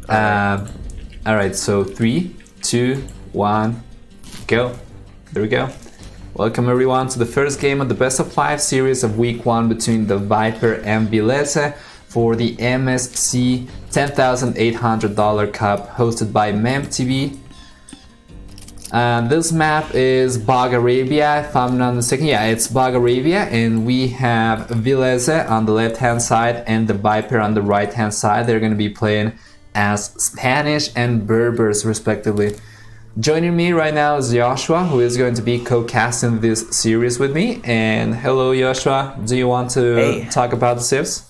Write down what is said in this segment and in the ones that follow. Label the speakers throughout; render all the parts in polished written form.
Speaker 1: All right, so 3, 2, 1, go. There we go. Welcome everyone to the first game of the best of 5 series of week 1 between TheViper and Villese for the MSC $10,800 Cup hosted by MemTV. This map is Bog Arabia, if I'm not mistaken. Yeah, it's Bog Arabia, and we have Villese on the left hand side and TheViper on the right hand side. They're going to be playing as Spanish and Berbers respectively. Joining me right now is Joshua, who is going to be co-casting this series with me. And hello Joshua, do you want to talk about the civs?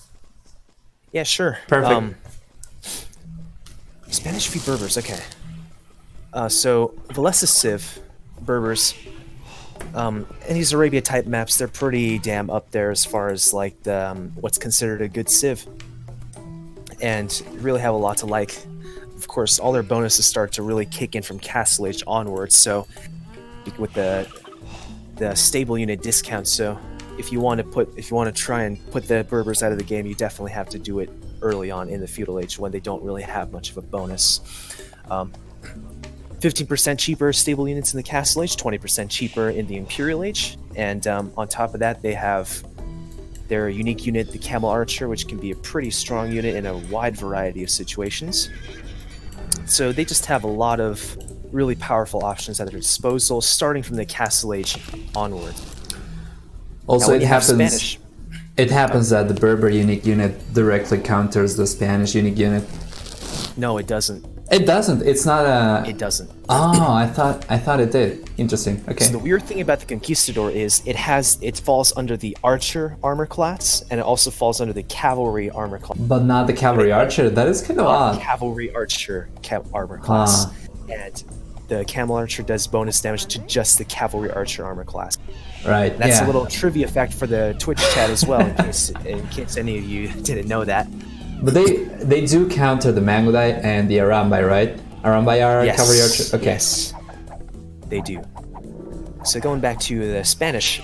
Speaker 2: Yeah, sure.
Speaker 1: Perfect.
Speaker 2: Spanish v Berbers, okay. So Villese Civ, Berbers, and these Arabia type maps, they're pretty damn up there as far as like the what's considered a good Civ, and really have a lot to like. Of course, all their bonuses start to really kick in from Castle Age onwards. So with the stable unit discount, so if you want to try and put the Berbers out of the game, you definitely have to do it early on in the Feudal Age when they don't really have much of a bonus. 15% cheaper stable units in the Castle Age, 20% cheaper in the Imperial Age, and on top of that, they have their unique unit, the Camel Archer, which can be a pretty strong unit in a wide variety of situations. So they just have a lot of really powerful options at their disposal, starting from the Castle Age onward.
Speaker 1: Also, it happens that the Berber unique unit directly counters the Spanish unique unit.
Speaker 2: No, it doesn't.
Speaker 1: It doesn't. It's not a.
Speaker 2: It doesn't.
Speaker 1: Oh, I thought it did. Interesting. Okay.
Speaker 2: So the weird thing about the Conquistador is it falls under the Archer armor class, and it also falls under the Cavalry armor class.
Speaker 1: But not the Cavalry Archer. That is kind of odd.
Speaker 2: Cavalry Archer armor class, and the Camel Archer does bonus damage to just the Cavalry Archer armor class.
Speaker 1: Right.
Speaker 2: That's a little trivia fact for the Twitch chat as well, in case any of you didn't know that.
Speaker 1: But they do counter the Mangudai and the Arambai, right? Arambai are Cavalry Archer? Okay.
Speaker 2: Yes, they do. So going back to the Spanish,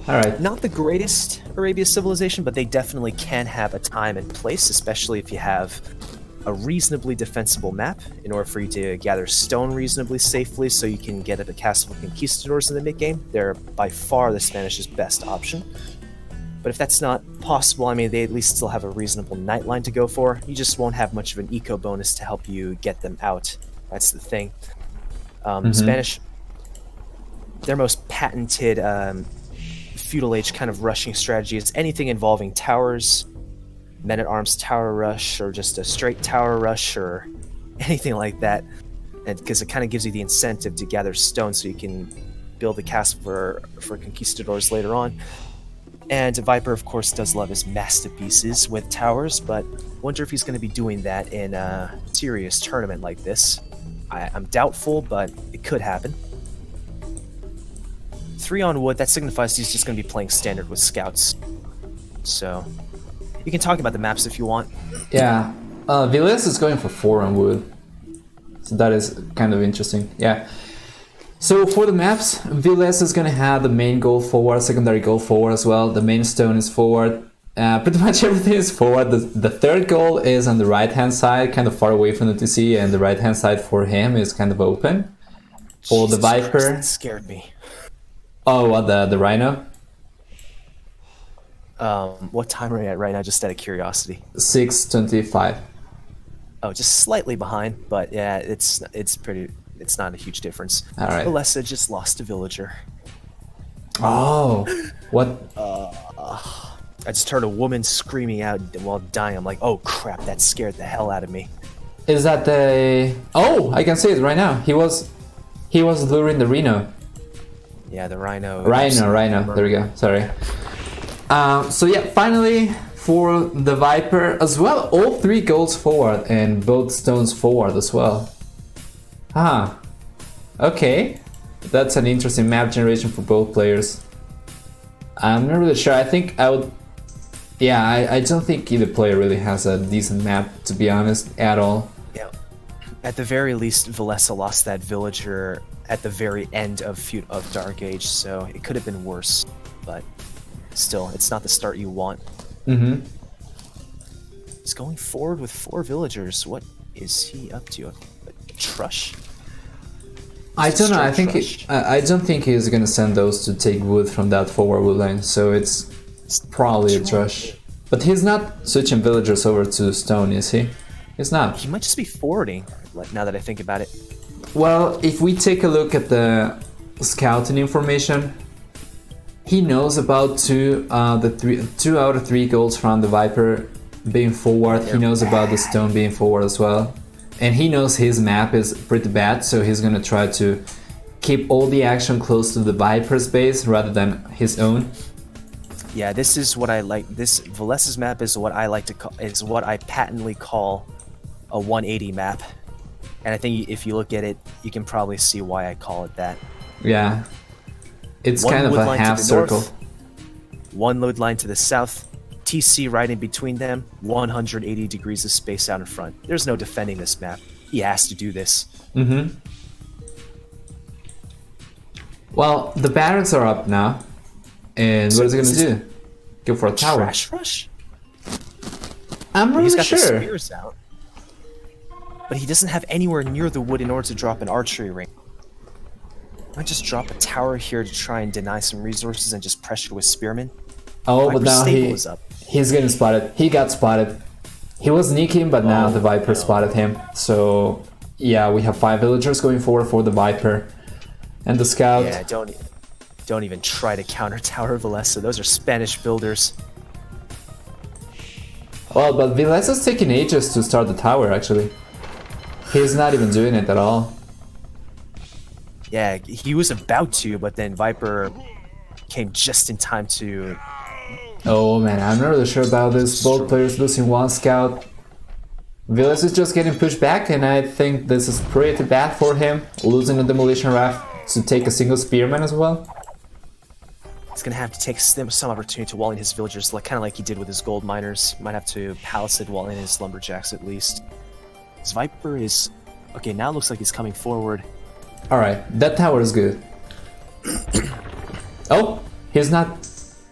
Speaker 1: alright.
Speaker 2: Not the greatest Arabia civilization, but they definitely can have a time and place, especially if you have a reasonably defensible map in order for you to gather stone reasonably safely so you can get at the Castle of Conquistadors in the mid-game. They're by far the Spanish's best option. But if that's not possible, I mean, they at least still have a reasonable nightline to go for. You just won't have much of an eco bonus to help you get them out. That's the thing. Spanish, their most patented feudal age kind of rushing strategy is anything involving towers, men-at-arms tower rush, or just a straight tower rush, or anything like that. And because it kind of gives you the incentive to gather stone so you can build a castle for conquistadors later on. And Viper, of course, does love his Mastapieces with towers, but wonder if he's going to be doing that in a serious tournament like this. I'm doubtful, but it could happen. 3 on wood, that signifies he's just going to be playing standard with scouts. So, you can talk about the maps if you want.
Speaker 1: Yeah, Villese is going for 4 on wood, so that is kind of interesting. Yeah. So for the maps, Villese is going to have the main goal forward, secondary goal forward as well. The main stone is forward. Pretty much everything is forward. The third goal is on the right hand side, kind of far away from the TC, and the right hand side for him is kind of open. For the Viper.
Speaker 2: Christ, that scared me.
Speaker 1: Oh, what, the Rhino?
Speaker 2: What time are we at right now, just out of curiosity?
Speaker 1: 6:25.
Speaker 2: Oh, just slightly behind, but yeah, it's not a huge difference.
Speaker 1: All right.
Speaker 2: Villese just lost a villager.
Speaker 1: Oh, what?
Speaker 2: I just heard a woman screaming out while dying. I'm like, oh crap, that scared the hell out of me.
Speaker 1: Is that the... Oh, I can see it right now. He was luring the Rhino.
Speaker 2: Yeah, the Rhino.
Speaker 1: Rhino. There we go. Sorry. So yeah, finally for the Viper as well. All 3 goals forward and both stones forward as well. Okay. That's an interesting map generation for both players. I'm not really sure. I think I would... Yeah, I don't think either player really has a decent map, to be honest, at all.
Speaker 2: Yeah. At the very least, Villese lost that villager at the very end of Dark Age, so it could have been worse. But still, it's not the start you want. He's going forward with 4 villagers. What is he up to? A trush?
Speaker 1: I don't know. I
Speaker 2: Straight
Speaker 1: think
Speaker 2: trush?
Speaker 1: I don't think he's gonna send those to take wood from that forward wood line. So it's probably a trush. But he's not switching villagers over to stone, is he? He's not.
Speaker 2: He might just be forwarding, like, now that I think about it.
Speaker 1: Well, if we take a look at the scouting information, he knows about two out of three goals from the Viper being forward. He knows about the stone being forward as well. And he knows his map is pretty bad, so he's gonna try to keep all the action close to the Viper's base rather than his own.
Speaker 2: Yeah, this is what I like. This Villese's map is what I like to call, is what I patently call a 180 map. And I think if you look at it, you can probably see why I call it that.
Speaker 1: Yeah. It's
Speaker 2: One
Speaker 1: kind of
Speaker 2: wood
Speaker 1: a
Speaker 2: line to
Speaker 1: half
Speaker 2: the
Speaker 1: circle.
Speaker 2: north, one load line to the south, TC right in between them, 180 degrees of space out in front. There's no defending this map. He has to do this.
Speaker 1: Mm-hmm. Well, the barracks are up now. And what is he gonna do? Go for a tower?
Speaker 2: Trash rush?
Speaker 1: I'm
Speaker 2: He's
Speaker 1: really
Speaker 2: got the
Speaker 1: sure.
Speaker 2: spears out. But he doesn't have anywhere near the wood in order to drop an archery ring. Might just drop a tower here to try and deny some resources and just pressure with spearmen.
Speaker 1: Oh, but
Speaker 2: Viper's
Speaker 1: now
Speaker 2: staple is up.
Speaker 1: he's getting spotted. He got spotted. He was sneaking, but now the Viper spotted him. So yeah, we have 5 villagers going forward for the Viper. And the scout.
Speaker 2: Yeah, don't even try to counter Tower Villese. Those are Spanish builders.
Speaker 1: Well, but Villese is taking ages to start the tower, actually. He's not even doing it at all.
Speaker 2: Yeah, he was about to, but then Viper came just in time to...
Speaker 1: Oh man, I'm not really sure about this. Both players losing 1 scout. Villese is just getting pushed back, and I think this is pretty bad for him. Losing the demolition raft to take a single spearman as well.
Speaker 2: He's gonna have to take some opportunity to wall in his villagers, like kind of like he did with his gold miners. Might have to palisade wall in his lumberjacks at least. His Viper is... Okay, now it looks like he's coming forward.
Speaker 1: Alright, that tower is good. Oh, he's not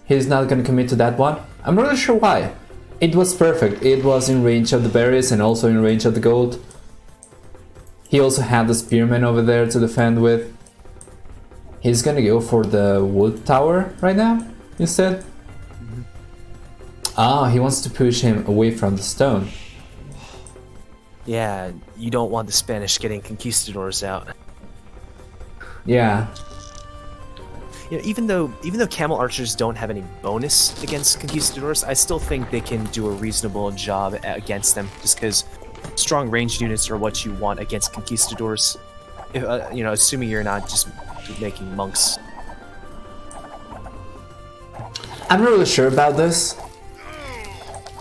Speaker 1: gonna commit to that one. I'm not really sure why. It was perfect. It was in range of the berries and also in range of the gold. He also had the spearman over there to defend with. He's gonna go for the wood tower right now, instead. Ah, he wants to push him away from the stone.
Speaker 2: Yeah, you don't want the Spanish getting conquistadors out.
Speaker 1: Yeah.
Speaker 2: You know, even though camel archers don't have any bonus against conquistadors, I still think they can do a reasonable job against them. Just because strong ranged units are what you want against conquistadors. If, you know, assuming you're not just making monks.
Speaker 1: I'm not really sure about this.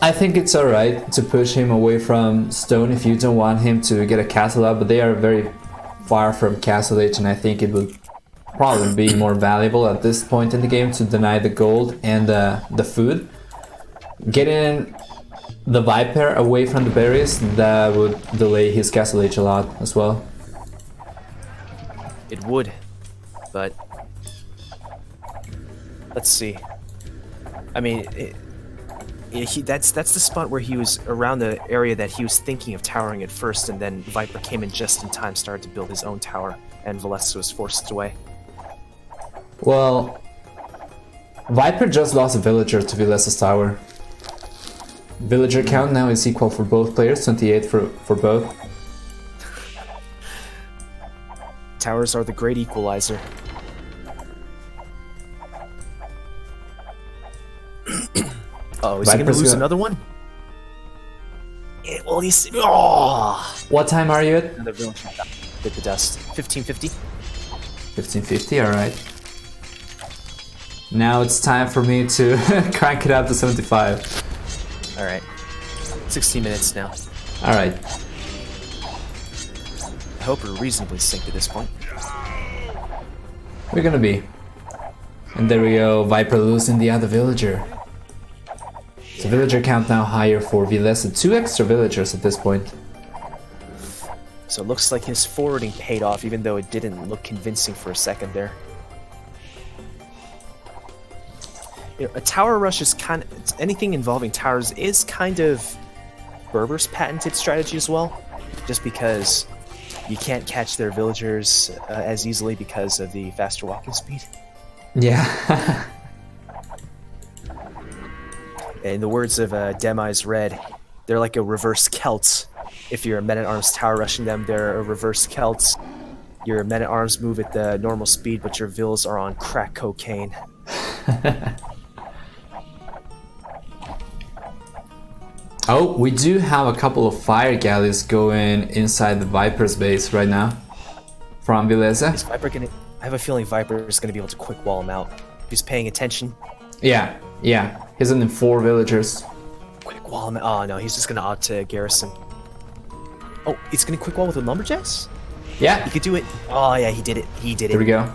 Speaker 1: I think it's alright to push him away from stone if you don't want him to get a castle up, but they are very far from castle age, and I think it would probably be more valuable at this point in the game to deny the gold and the food. Getting the Viper away from the berries, that would delay his castle age a lot as well.
Speaker 2: It would, but let's see. I mean, that's the spot where he was around the area that he was thinking of towering at first, and then Viper came in just in time, started to build his own tower, and Villese was forced away.
Speaker 1: Well, Viper just lost a villager to Villese's tower. Villager count now is equal for both players, 28 for both.
Speaker 2: Towers are the great equalizer. Oh, is he gonna lose another one? Well, he's... Oh!
Speaker 1: What time are you at?
Speaker 2: Another villager bit the dust. 1550.
Speaker 1: 1550, alright. Now it's time for me to crank it up to 75.
Speaker 2: Alright. 16 minutes now.
Speaker 1: Alright.
Speaker 2: I hope we're reasonably synced at this point.
Speaker 1: We're gonna be. And there we go, Viper losing the other villager. So villager count now higher for Villese. 2 extra villagers at this point.
Speaker 2: So it looks like his forwarding paid off, even though it didn't look convincing for a second there. You know, a tower rush is kind of... anything involving towers is kind of Berbers' patented strategy as well, just because you can't catch their villagers as easily because of the faster walking speed.
Speaker 1: Yeah.
Speaker 2: In the words of Demise Red, they're like a reverse Celts. If you're a men-at-arms tower rushing them, they're a reverse Celts. Your men-at-arms move at the normal speed, but your vills are on crack cocaine.
Speaker 1: Oh, we do have a couple of fire galleys going inside the Viper's base right now from Villese.
Speaker 2: Is Viper gonna? I have a feeling Viper is gonna be able to quick wall him out. If he's paying attention.
Speaker 1: Yeah. He's in 4 villagers.
Speaker 2: Quick wall him. Oh no, he's just gonna opt to garrison. Oh, he's gonna quick wall with the lumberjacks?
Speaker 1: Yeah.
Speaker 2: He could do it. Oh yeah, he did it. He did it.
Speaker 1: Here we go.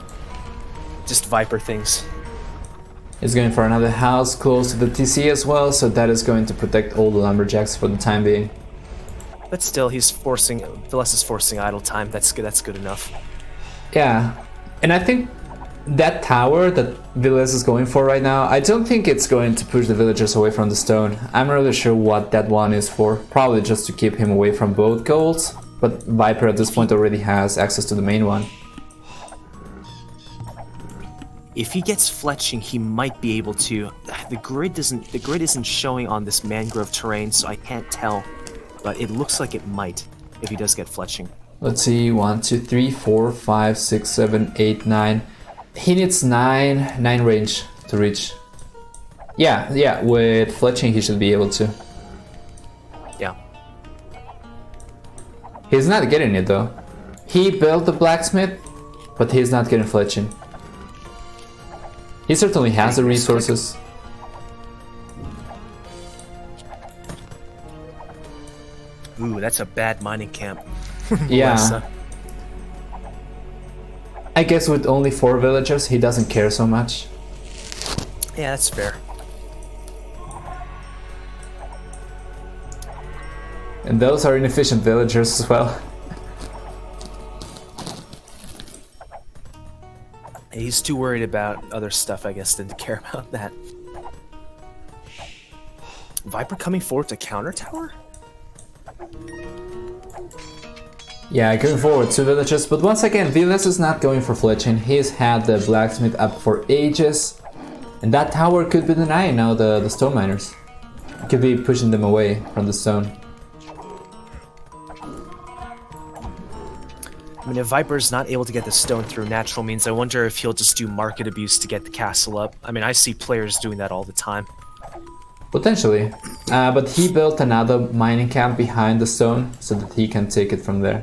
Speaker 2: Just Viper things.
Speaker 1: He's going for another house close to the TC as well, so that is going to protect all the lumberjacks for the time being.
Speaker 2: But still, he's forcing. Villese is forcing idle time. That's good. That's good enough.
Speaker 1: Yeah, and I think that tower that Villese is going for right now, I don't think it's going to push the villagers away from the stone. I'm not really sure what that one is for. Probably just to keep him away from both goals. But Viper at this point already has access to the main one.
Speaker 2: If he gets fletching, he might be able to. The grid isn't showing on this mangrove terrain, so I can't tell. But it looks like it might if he does get fletching.
Speaker 1: Let's see, 1, 2, 3, 4, 5, 6, 7, 8, 9. He needs 9 range to reach. Yeah, with fletching he should be able to.
Speaker 2: Yeah.
Speaker 1: He's not getting it though. He built the blacksmith, but he's not getting fletching. He certainly has the resources.
Speaker 2: Ooh, that's a bad mining camp.
Speaker 1: Yeah. I guess with only 4 villagers, he doesn't care so much.
Speaker 2: Yeah, that's fair.
Speaker 1: And those are inefficient villagers as well.
Speaker 2: He's too worried about other stuff, I guess, than to care about that. Viper coming forward to counter tower?
Speaker 1: Yeah, going forward 2 villagers, but once again, Villese is not going for fletching. He's had the blacksmith up for ages, and that tower could be denying now the stone miners. It could be pushing them away from the stone.
Speaker 2: I mean, if Viper's not able to get the stone through natural means, I wonder if he'll just do market abuse to get the castle up. I mean, I see players doing that all the time.
Speaker 1: Potentially, but he built another mining camp behind the stone so that he can take it from there.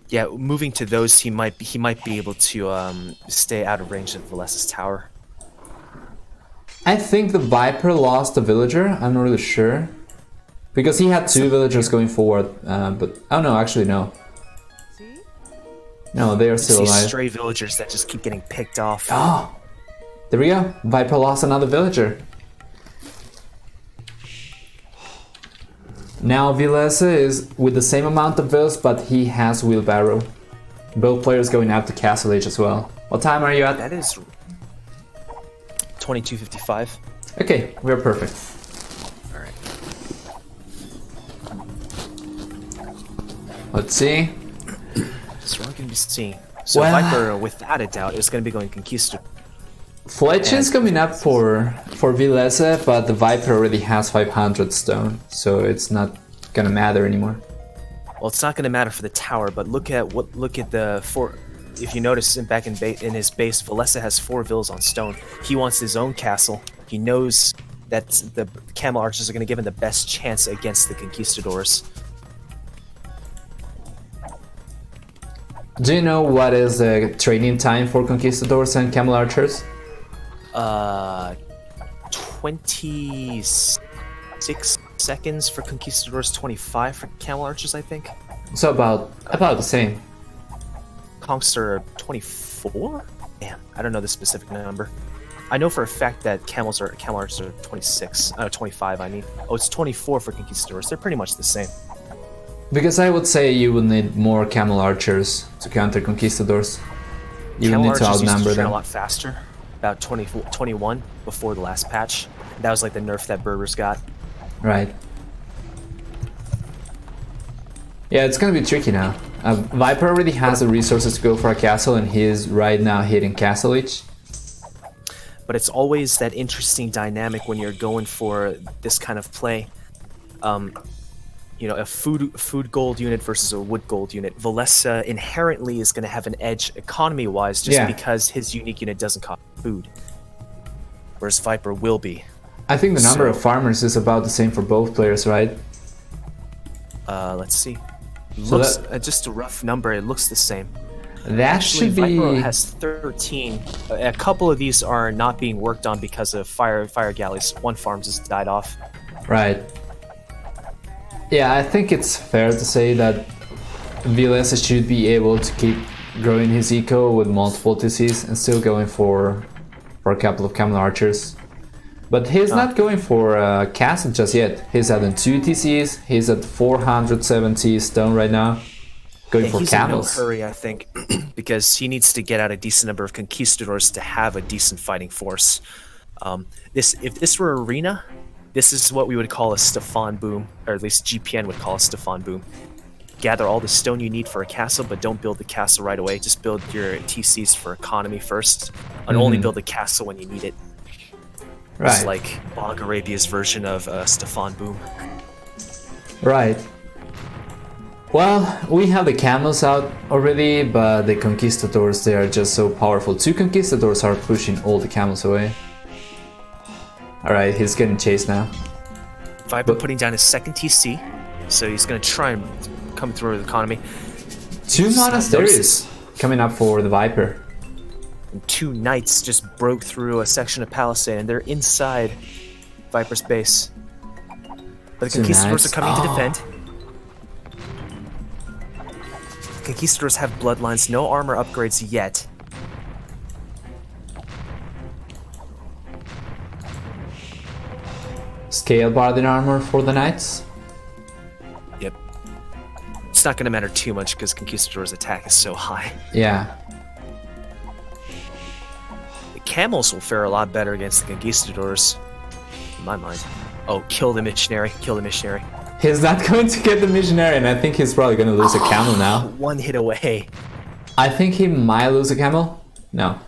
Speaker 2: Yeah, moving to those, he might be able to stay out of range of Villese's tower.
Speaker 1: I think the Viper lost a villager, I'm not really sure. Because he had 2 villagers going forward, but... Oh no, actually no. No, they are still alive.
Speaker 2: Stray villagers that just keep getting picked off.
Speaker 1: Oh! There we go, Viper lost another villager. Now Villese is with the same amount of vills, but he has wheelbarrow. Both players going out to Castle Age as well. What time are you at?
Speaker 2: That is 22:55.
Speaker 1: Okay, we're perfect.
Speaker 2: Alright.
Speaker 1: Let's see.
Speaker 2: So we're going to be seeing. So
Speaker 1: Well-
Speaker 2: Viper, without a doubt, is going to be going Conquistador.
Speaker 1: Fletching's coming up for Villese, but the Viper already has 500 stone, so it's not gonna matter anymore.
Speaker 2: Well, it's not going to matter for the tower, but look at the 4. If you notice, back in his base, Villese has 4 villas on stone. He wants his own castle. He knows that the camel archers are going to give him the best chance against the conquistadors.
Speaker 1: Do you know what is the training time for conquistadors and camel archers?
Speaker 2: 26 seconds for conquistadors, 25 for camel archers, I think.
Speaker 1: So about the same.
Speaker 2: Conks are 24? Damn, I don't know the specific number. I know for a fact that camel archers are 25, I mean. Oh, it's 24 for conquistadors. They're pretty much the same.
Speaker 1: Because I would say you would need more camel archers to counter conquistadors. You would
Speaker 2: Camel
Speaker 1: need to
Speaker 2: archers used
Speaker 1: outnumber
Speaker 2: to train
Speaker 1: them.
Speaker 2: a lot faster. About 21 before the last patch. That was like the nerf that Berbers got.
Speaker 1: Right. Yeah, it's gonna be tricky now. Viper already has the resources to go for a castle, and he is right now hitting Castle Leech.
Speaker 2: But it's always that interesting dynamic when you're going for this kind of play. You know, a food gold unit versus a wood gold unit. Villese inherently is going to have an edge economy-wise just because his unique unit doesn't cost food, whereas Viper will be.
Speaker 1: I think the number of farmers is about the same for both players, right?
Speaker 2: Let's see. Looks just a rough number. It looks the same.
Speaker 1: That
Speaker 2: Actually,
Speaker 1: should be.
Speaker 2: Viper has 13. A couple of these are not being worked on because of fire galleys. One farm's just died off.
Speaker 1: Right. Yeah, I think it's fair to say that Villese should be able to keep growing his eco with multiple TCs and still going for a couple of camel archers. But he's not going for a castle just yet. He's at 2 TCs, he's at 470 stone right now, going for
Speaker 2: he's
Speaker 1: camels.
Speaker 2: in no hurry, I think, because he needs to get out a decent number of conquistadors to have a decent fighting force. If this were arena, this is what we would call a Stefan boom, or at least GPN would call a Stefan boom. Gather all the stone you need for a castle, but don't build the castle right away. Just build your TCs for economy first, and only build the castle when you need it.
Speaker 1: Right.
Speaker 2: It's like Bog Arabia's version of Stefan boom.
Speaker 1: Right. Well, we have the camels out already, but the conquistadors, they are just so powerful. 2 conquistadors are pushing all the camels away. Alright, he's getting chased now.
Speaker 2: Viper putting down his second TC, so he's going to try and come through with economy.
Speaker 1: 2 monasteries coming up for the Viper.
Speaker 2: And 2 knights just broke through a section of palisade, and they're inside Viper's base. But the conquistadors are coming to defend. Conquistadors have bloodlines, no armor upgrades yet.
Speaker 1: Scale Bardin armor for the knights.
Speaker 2: Yep. It's not going to matter too much because Conquistador's attack is so high.
Speaker 1: Yeah.
Speaker 2: The camels will fare a lot better against the Conquistadors, in my mind. Oh, kill the missionary, kill the missionary.
Speaker 1: He's not going to get the missionary, and I think he's probably going to lose a camel now.
Speaker 2: 1 hit away.
Speaker 1: I think he might lose a camel. No.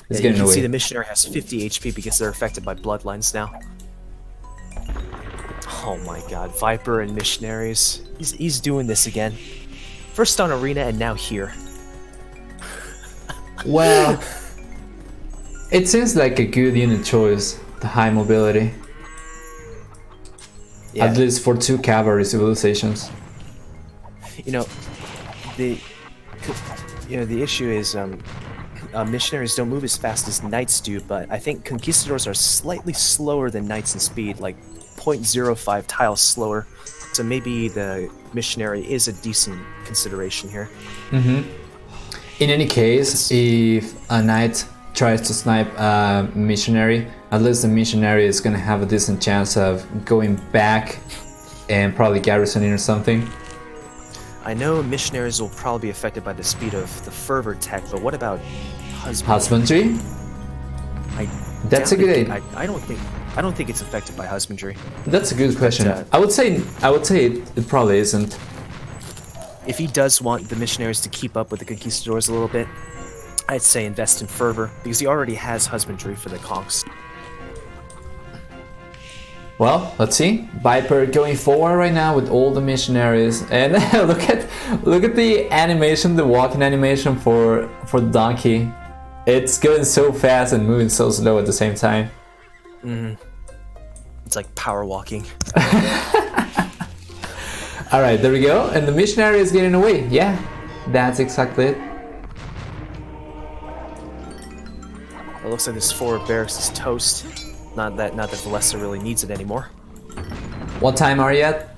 Speaker 1: He's
Speaker 2: You
Speaker 1: getting
Speaker 2: can
Speaker 1: away.
Speaker 2: see the missionary has 50 HP because they're affected by bloodlines now. Oh my god, Viper and missionaries. He's doing this again. First on arena and now here.
Speaker 1: Well, it seems like a good unit choice, the high mobility.
Speaker 2: Yeah.
Speaker 1: At least for 2 cavalry civilizations.
Speaker 2: You know, the issue is missionaries don't move as fast as knights do, but I think conquistadors are slightly slower than knights in speed, like 0.05 tiles slower. So maybe the missionary is a decent consideration here.
Speaker 1: In any case, if a knight tries to snipe a missionary, at least the missionary is going to have a decent chance of going back and probably garrisoning or something.
Speaker 2: I know missionaries will probably be affected by the speed of the fervor tech, but what about
Speaker 1: Husbandry? That's a good idea.
Speaker 2: I don't think it's affected by husbandry.
Speaker 1: That's a good question. I would say it probably isn't.
Speaker 2: If he does want the missionaries to keep up with the conquistadors a little bit, I'd say invest in fervor because he already has husbandry for the conks.
Speaker 1: Well, let's see. Viper going forward right now with all the missionaries, and look at the animation, the walking animation for the donkey. It's going so fast and moving so slow at the same time.
Speaker 2: It's like power walking.
Speaker 1: All right, there we go, and the missionary is getting away. Yeah, that's exactly it.
Speaker 2: It looks like this forward barracks is toast. Not that Villese really needs it anymore.
Speaker 1: What time are you at?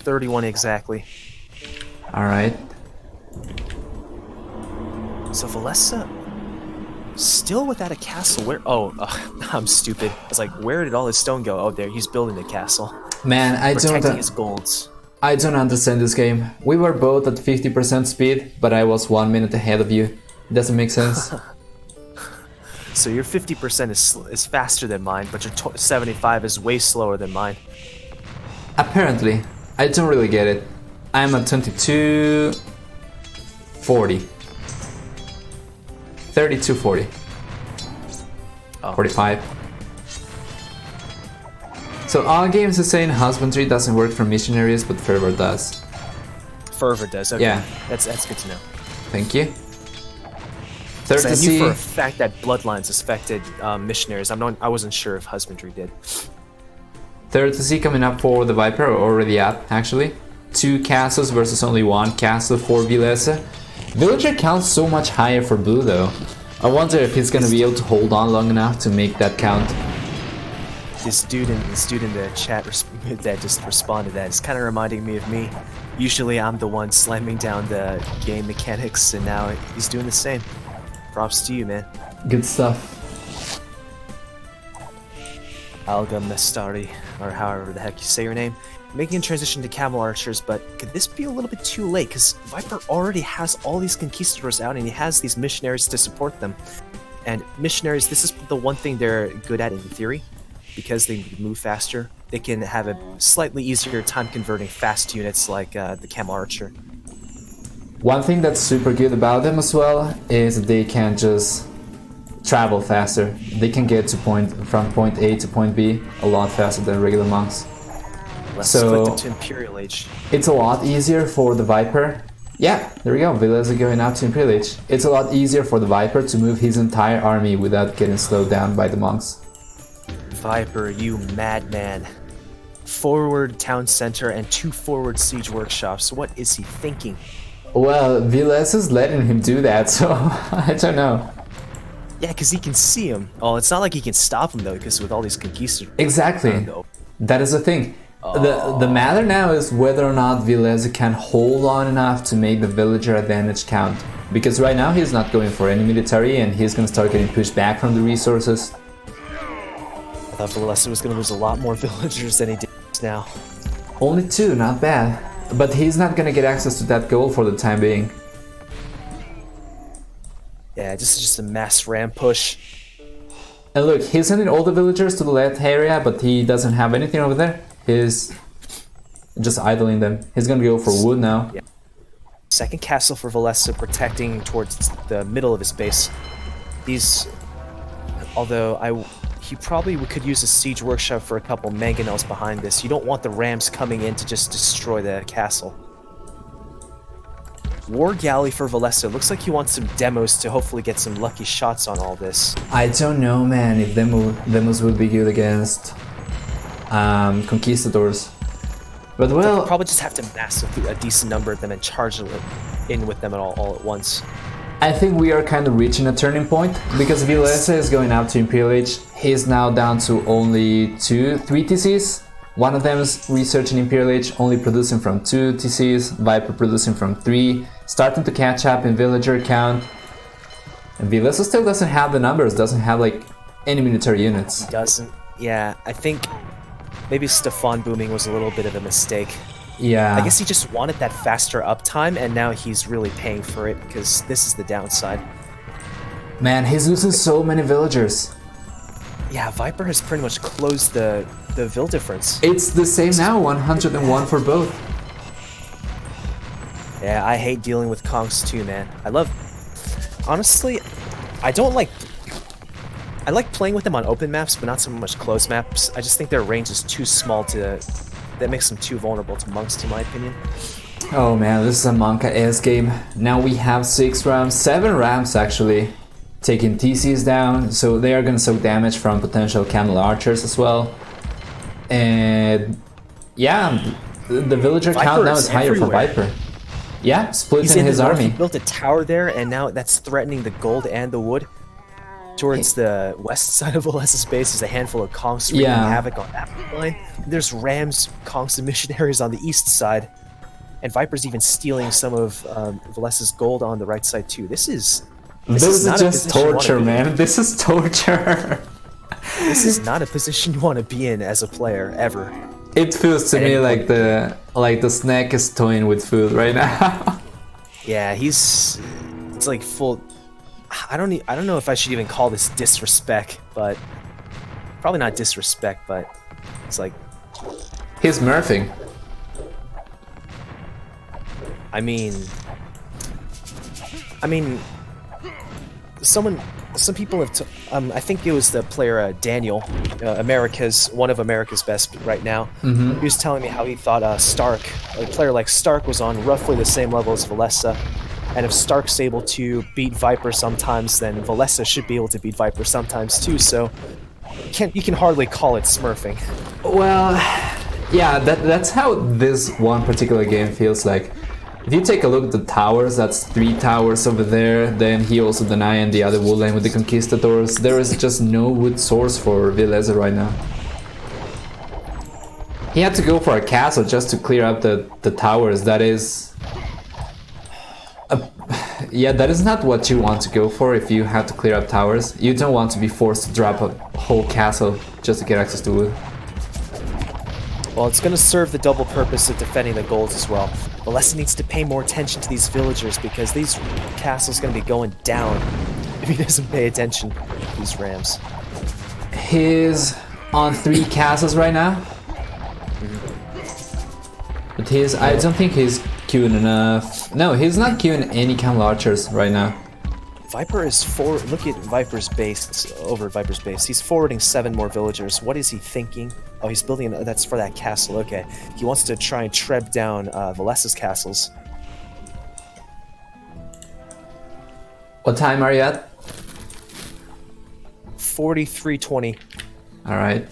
Speaker 2: 31 exactly.
Speaker 1: All right.
Speaker 2: So Villese still without a castle. Where? Oh, I'm stupid. I was like, where did all his stone go? Oh, there. He's building a castle.
Speaker 1: Man,
Speaker 2: Protecting his golds.
Speaker 1: I don't understand this game. We were both at 50% speed, but I was 1 minute ahead of you. It doesn't make sense.
Speaker 2: So your 50% is faster than mine, but your 75 is way slower than mine.
Speaker 1: Apparently. I don't really get it. I'm at 22, 40. 32, 40.
Speaker 2: Oh.
Speaker 1: 45. So all games are saying husbandry doesn't work for missionaries, but fervor does.
Speaker 2: Fervor does. Okay.
Speaker 1: Yeah.
Speaker 2: That's good to know.
Speaker 1: Thank you. Third
Speaker 2: So
Speaker 1: to
Speaker 2: I knew
Speaker 1: see.
Speaker 2: for a fact that bloodlines affected missionaries. I wasn't sure if husbandry did.
Speaker 1: Third to see coming up for the Viper, or already up actually. 2 castles versus only 1 castle for Villese. Villager counts so much higher for blue though. I wonder if he's gonna be able to hold on long enough to make that count.
Speaker 2: This dude in the chat that just responded to that is kind of reminding me of me. Usually I'm the one slamming down the game mechanics, and now he's doing the same. Props to you, man.
Speaker 1: Good stuff.
Speaker 2: Alga Mestari, or however the heck you say your name, making a transition to Camel Archers, but could this be a little bit too late? Because Viper already has all these Conquistadors out, and he has these missionaries to support them. And missionaries, this is the one thing they're good at in theory, because they move faster. They can have a slightly easier time converting fast units like the Camel Archer.
Speaker 1: One thing that's super good about them as well is they can just travel faster. They can get to from point A to point B a lot faster than regular monks.
Speaker 2: Let's
Speaker 1: So-
Speaker 2: split them to Imperial Age.
Speaker 1: It's a lot easier for the Viper. Yeah, there we go. Villese going out to Imperial Age. It's a lot easier for the Viper to move his entire army without getting slowed down by the monks.
Speaker 2: Viper, you madman. Forward town center and 2 forward siege workshops. What is he thinking?
Speaker 1: Well, Villese is letting him do that, so I don't know.
Speaker 2: Yeah, because he can see him. Oh, it's not like he can stop him, though, because with all these Conquistadors.
Speaker 1: Exactly. That is the thing. The matter now is whether or not Villese can hold on enough to make the villager advantage count. Because right now he's not going for any military, and he's going to start getting pushed back from the resources.
Speaker 2: I thought Villese was going to lose a lot more villagers than he did now.
Speaker 1: Only 2, not bad. But he's not going to get access to that goal for the time being.
Speaker 2: Yeah, this is just a mass ram push.
Speaker 1: And look, he's sending all the villagers to the left area, but he doesn't have anything over there. He's just idling them. He's gonna go for wood now.
Speaker 2: Yeah. Second castle for Villese, protecting towards the middle of his base. These, although he probably could use a siege workshop for a couple mangonels behind this. You don't want the rams coming in to just destroy the castle. War galley for Villese. Looks like he wants some demos to hopefully get some lucky shots on all this.
Speaker 1: I don't know, man, if demos would be good against conquistadors. But well,
Speaker 2: They'll probably just have to mass a decent number of them and charge in with them all at once.
Speaker 1: I think we are kind of reaching a turning point, because Villese is going up to Imperial Age. He's now down to only 3 TCs. One of them is researching Imperial Age, only producing from 2 TCs, Viper producing from 3, starting to catch up in villager count. And Villese still doesn't have the numbers, doesn't have like any military units.
Speaker 2: Doesn't. Yeah, I think maybe Stefan booming was a little bit of a mistake.
Speaker 1: Yeah.
Speaker 2: I guess he just wanted that faster uptime, and now he's really paying for it, because this is the downside.
Speaker 1: Man, he's losing so many villagers.
Speaker 2: Yeah, Viper has pretty much closed the Vil difference.
Speaker 1: It's the same now, 101 for both.
Speaker 2: Yeah, I hate dealing with Kongs too, man. Honestly, I like playing with them on open maps, but not so much closed maps. I just think their range is too small that makes them too vulnerable to monks, in my opinion.
Speaker 1: Oh man, this is a Monka S game. Now we have 6 rams, 7 rams actually, taking TCs down, so they are gonna soak damage from potential Camel Archers as well. And yeah, the villager count now is higher for Viper. Yeah, splitting his army.
Speaker 2: He built a tower there, and now that's threatening the gold and the wood. Towards the west side of Villese's base is a handful of Kongs wreaking havoc on that line. There's rams, Kongs, and missionaries on the east side. And Viper's even stealing some of Villese's gold on the right side too. This is
Speaker 1: just torture, man. This is torture.
Speaker 2: This is not a position you want to be in as a player, ever.
Speaker 1: It feels to me like the snack is toying with food right now.
Speaker 2: Yeah, it's like full. I don't know if I should even call this disrespect, but probably not disrespect, but it's like
Speaker 1: he's murphing.
Speaker 2: I mean, some people have. I think it was the player Daniel, one of America's best right now.
Speaker 1: Mm-hmm.
Speaker 2: He was telling me how he thought Stark, a player like Stark, was on roughly the same level as Villese, and if Stark's able to beat Viper sometimes, then Villese should be able to beat Viper sometimes too. So you can hardly call it smurfing.
Speaker 1: Well, yeah, that's how this one particular game feels like. If you take a look at the towers, that's 3 towers over there, then he also denying the other wood lane with the Conquistadors. There is just no wood source for Villese right now. He had to go for a castle just to clear up the towers. That is... yeah, that is not what you want to go for if you have to clear up towers. You don't want to be forced to drop a whole castle just to get access to wood.
Speaker 2: Well, it's going to serve the double purpose of defending the golds as well. Villese needs to pay more attention to these villagers because these castles are going to be going down if he doesn't pay attention to these rams.
Speaker 1: He's on 3 castles right now. But I don't think he's queuing enough. No, he's not queuing any camel archers right now.
Speaker 2: Viper is forward. Look at Viper's base. Over at Viper's base, he's forwarding 7 more villagers. What is he thinking? Oh, he's building. That's for that castle. Okay, he wants to try and tread down Villese's castles.
Speaker 1: What time are you at?
Speaker 2: 43:20.
Speaker 1: All right.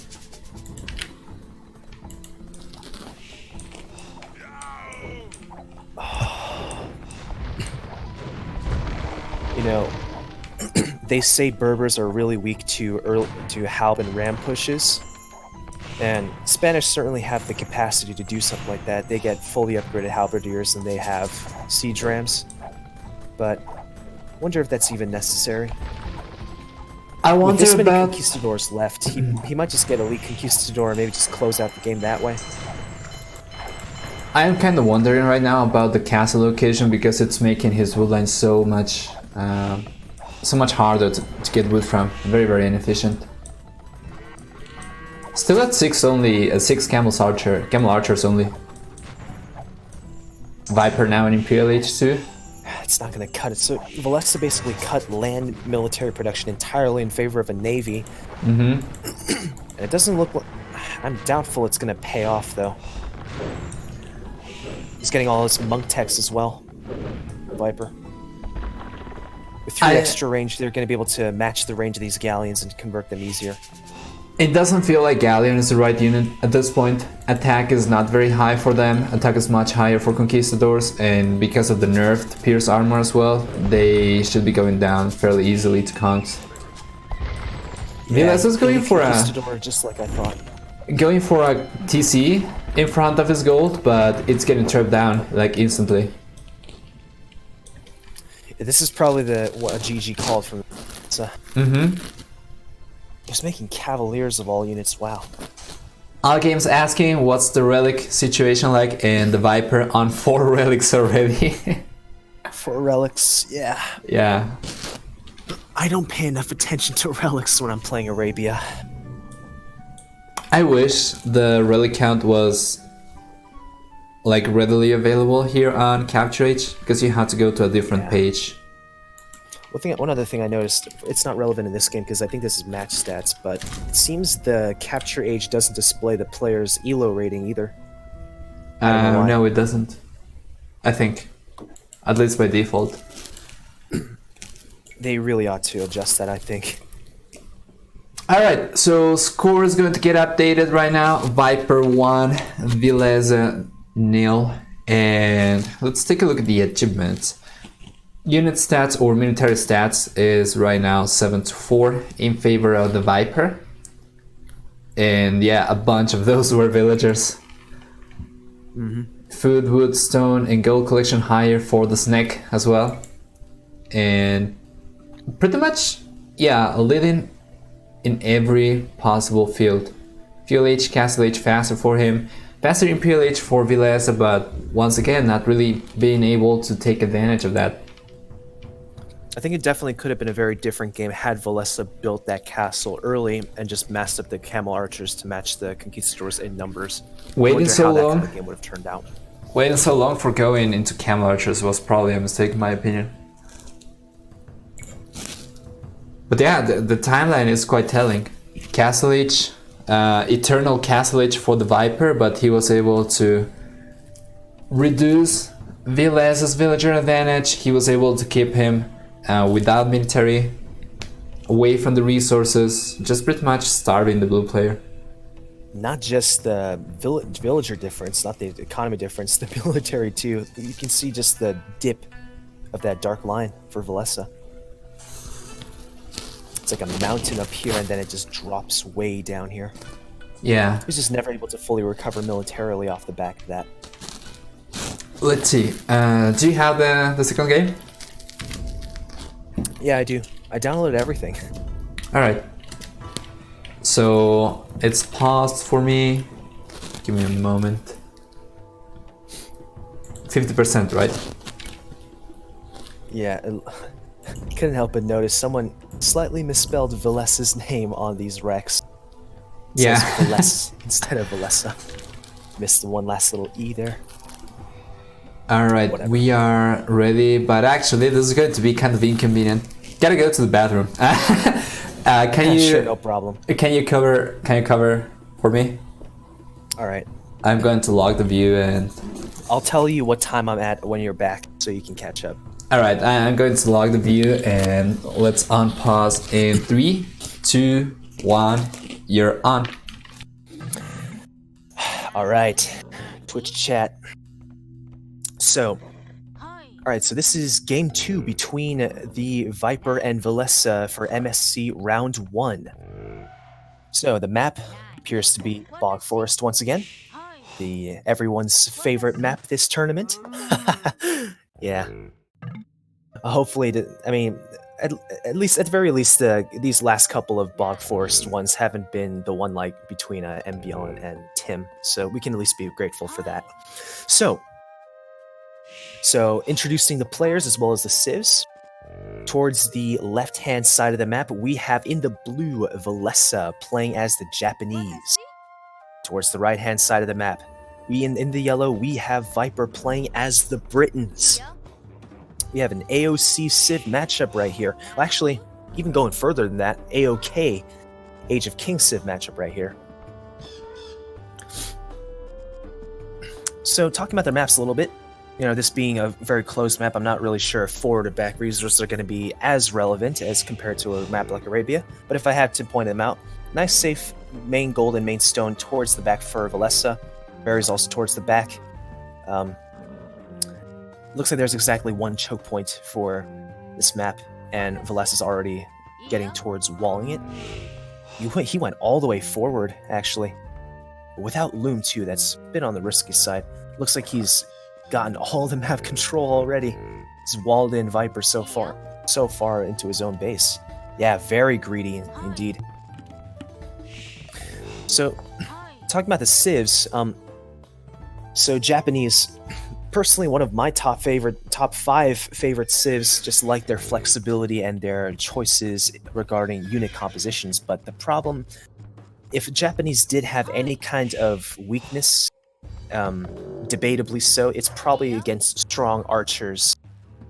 Speaker 2: You know, they say Berbers are really weak to halb and ram pushes, and Spanish certainly have the capacity to do something like that. They get fully upgraded halberdiers and they have siege rams, but I wonder if that's even necessary.
Speaker 1: I wonder
Speaker 2: With this many
Speaker 1: about
Speaker 2: conquistadors left, he might just get elite conquistador and maybe just close out the game that way.
Speaker 1: I am kind of wondering right now about the castle location because it's making his woodline so much harder to get wood from. Very, very inefficient. Still at 6 only, 6 camel archers only. Viper now in Imperial H2.
Speaker 2: It's not going to cut it. So Villese basically cut land military production entirely in favor of a navy.
Speaker 1: Mm-hmm.
Speaker 2: And it doesn't look like... I'm doubtful it's going to pay off, though. He's getting all his monk techs as well. Viper. With 3 extra range, they're going to be able to match the range of these galleons and convert them easier.
Speaker 1: It doesn't feel like Galleon is the right unit at this point. Attack is not very high for them. Attack is much higher for Conquistadors, and because of the nerfed Pierce armor as well, they should be going down fairly easily to Conks. Villese is going for
Speaker 2: just like I thought.
Speaker 1: Going for a TC in front of his gold, but it's getting trapped down like instantly.
Speaker 2: This is probably what a GG called from.
Speaker 1: Mm-hmm.
Speaker 2: Just making cavaliers of all units. Wow.
Speaker 1: All games asking what's the relic situation like, and the Viper on 4 relics already.
Speaker 2: 4 relics, yeah.
Speaker 1: Yeah.
Speaker 2: I don't pay enough attention to relics when I'm playing Arabia.
Speaker 1: I wish the relic count was like readily available here on Capture Age, because you have to go to a different page.
Speaker 2: One other thing I noticed, it's not relevant in this game because I think this is match stats, but it seems the Capture Age doesn't display the player's ELO rating either.
Speaker 1: No, it doesn't. I think. At least by default.
Speaker 2: They really ought to adjust that, I think.
Speaker 1: Alright, so score is going to get updated right now. Viper 1, Villese 0. And let's take a look at the achievements. Unit stats or military stats is right now 7-4 in favor of the Viper. And yeah, a bunch of those were villagers.
Speaker 2: Mm-hmm.
Speaker 1: Food, wood, stone, and gold collection higher for the snack as well. And pretty much, yeah, leading in every possible field. Fuel H, Castle H faster for him. Faster Imperial H for Villese, but once again, not really being able to take advantage of that.
Speaker 2: I think it definitely could have been a very different game had Villese built that castle early and just massed up the camel archers to match the conquistadors in numbers.
Speaker 1: Waiting so long.
Speaker 2: How that game would have turned out.
Speaker 1: Waiting so long for going into Camel Archers was probably a mistake in my opinion. But yeah, the timeline is quite telling. Castle Age, Eternal Castle Age for the Viper, but he was able to reduce Vilese's villager advantage. He was able to keep him without military, away from the resources, just pretty much starving the blue player.
Speaker 2: Not just the villager difference, not the economy difference, the military too. You can see just the dip of that dark line for Villese. It's like a mountain up here and then it just drops way down here.
Speaker 1: Yeah.
Speaker 2: He's just never able to fully recover militarily off the back of that.
Speaker 1: Let's see. Do you have the second game?
Speaker 2: Yeah, I do. I downloaded everything.
Speaker 1: Alright. So it's paused for me. Give me a moment. 50%, right?
Speaker 2: Yeah, couldn't help but notice someone slightly misspelled Vilese's name on these Rex. It
Speaker 1: Yeah.
Speaker 2: says Villese instead of Villese. Missed the one last little E there.
Speaker 1: Alright,
Speaker 2: Whatever.
Speaker 1: we are ready, but actually this is going to be kind of inconvenient. Gotta go to the bathroom. Can you
Speaker 2: Sure, no problem.
Speaker 1: Can you cover for me?
Speaker 2: All right.
Speaker 1: I'm going to log the view and
Speaker 2: I'll tell you what time I'm at when you're back so you can catch up.
Speaker 1: alright, I'm going to log the view and let's unpause in 3, 2, 1, you're on.
Speaker 2: All right. Twitch chat. So, alright, so this is game 2 between the Viper and Villese for MSC round 1. So the map appears to be Bog Forest once again. Everyone's favorite map this tournament. Yeah. Hopefully, at least at the very least, these last couple of Bog Forest ones haven't been the one like between Embion and Tim, so we can at least be grateful for that. So introducing the players as well as the civs. Towards the left-hand side of the map, we have in the blue Villese playing as the Japanese. Towards the right-hand side of the map, in the yellow, we have Viper playing as the Britons. We have an AOC Civ matchup right here. Well, actually, even going further than that, AOK Age of Kings Civ matchup right here. So talking about their maps a little bit, you know, this being a very closed map, I'm not really sure if forward or back resources are going to be as relevant as compared to a map like Arabia, but if I had to point them out, nice safe main gold and main stone towards the back for Villese, berries also towards the back. Looks like there's exactly one choke point for this map, and Villese is already getting towards walling it. He went all the way forward, actually. Without Loom, too, that's a bit on the risky side. Looks like he's gotten all the map control already. He's walled in Viper so far into his own base. Yeah, very greedy indeed. So, talking about the civs, so Japanese, personally one of my top 5 favorite civs, just like their flexibility and their choices regarding unit compositions, but the problem, if Japanese did have any kind of weakness, debatably so, it's probably against strong archers,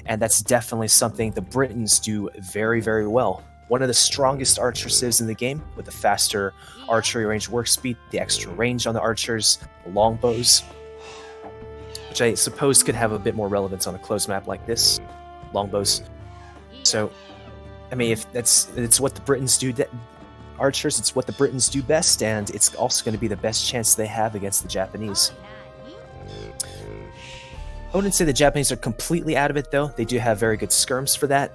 Speaker 2: and that's definitely something the Britons do very, very well. One of the strongest archer civs in the game, with the faster archery range work speed, the extra range on the archers, the longbows, which I suppose could have a bit more relevance on a closed map like this, longbows. So, I mean, if it's what the Britons do, archers, it's what the Britons do best, and it's also going to be the best chance they have against the Japanese. I wouldn't say the Japanese are completely out of it, though. They do have very good skirms for that.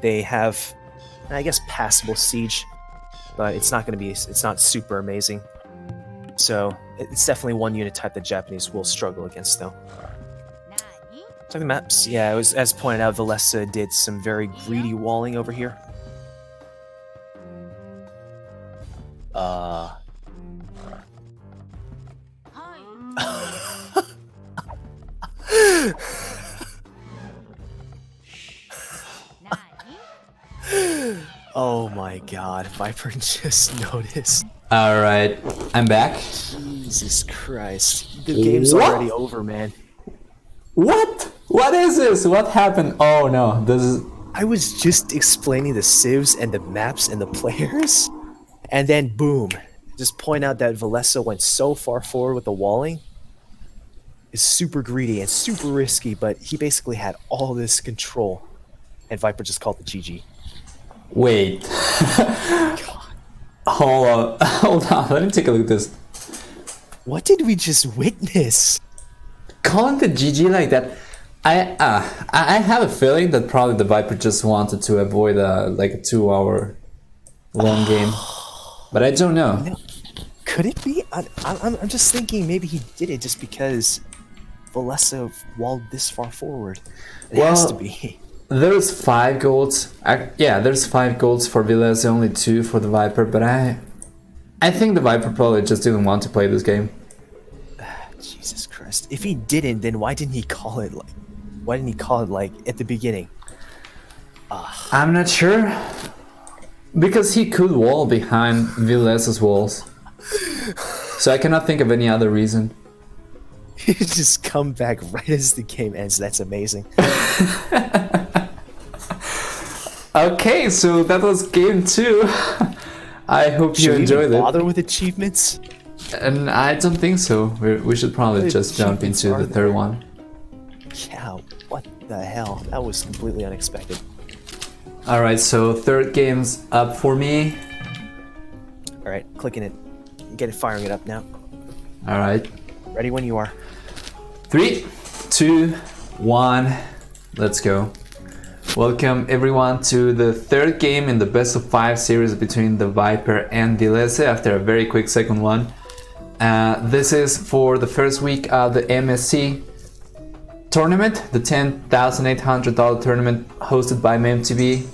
Speaker 2: They have, I guess, passable siege, but it's not super amazing. So it's definitely one unit type that Japanese will struggle against, though. Talking maps, yeah, it was, as pointed out, Villese did some very greedy walling over here. Oh my god, Viper just noticed.
Speaker 1: Alright, I'm back.
Speaker 2: Jesus Christ. The game's already over, man.
Speaker 1: What? What is this? What happened? Oh no, this is...
Speaker 2: I was just explaining the civs and the maps and the players, and then boom, just point out that Villese went so far forward with the walling. Is super greedy and super risky, but he basically had all this control, and Viper just called the GG.
Speaker 1: Wait. Hold on. Hold on. Let me take a look at this.
Speaker 2: What did we just witness?
Speaker 1: Calling the GG like that, I have a feeling that probably the Viper just wanted to avoid like a 2-hour long game, but I don't know.
Speaker 2: No. Could it be? I'm just thinking maybe he did it just because Villese walled this far forward. It has to be.
Speaker 1: There's 5 golds. Yeah, there's 5 golds for Villese, only 2 for the Viper, but I think the Viper probably just didn't want to play this game.
Speaker 2: Jesus Christ! If he didn't, then why didn't he call it like? Why didn't he call it like at the beginning?
Speaker 1: I'm not sure. Because he could wall behind Villese's walls. So I cannot think of any other reason.
Speaker 2: He just come back right as the game ends. That's amazing.
Speaker 1: Okay, so that was game 2. I hope you enjoyed it.
Speaker 2: Bother with achievements?
Speaker 1: And I don't think so. We should probably
Speaker 2: What
Speaker 1: just jump
Speaker 2: achievements
Speaker 1: into
Speaker 2: are
Speaker 1: the third one.
Speaker 2: Yeah, what the hell? That was completely unexpected.
Speaker 1: Alright, so third game's up for me.
Speaker 2: Alright, clicking it. Get it, firing it up now.
Speaker 1: Alright.
Speaker 2: Ready when you are.
Speaker 1: 3, 2, 1, let's go. Welcome everyone to the third game in the best of 5 series between the Viper and Villese after a very quick second one. This is for the first week of the MSC tournament, the $10,800 tournament hosted by MTV.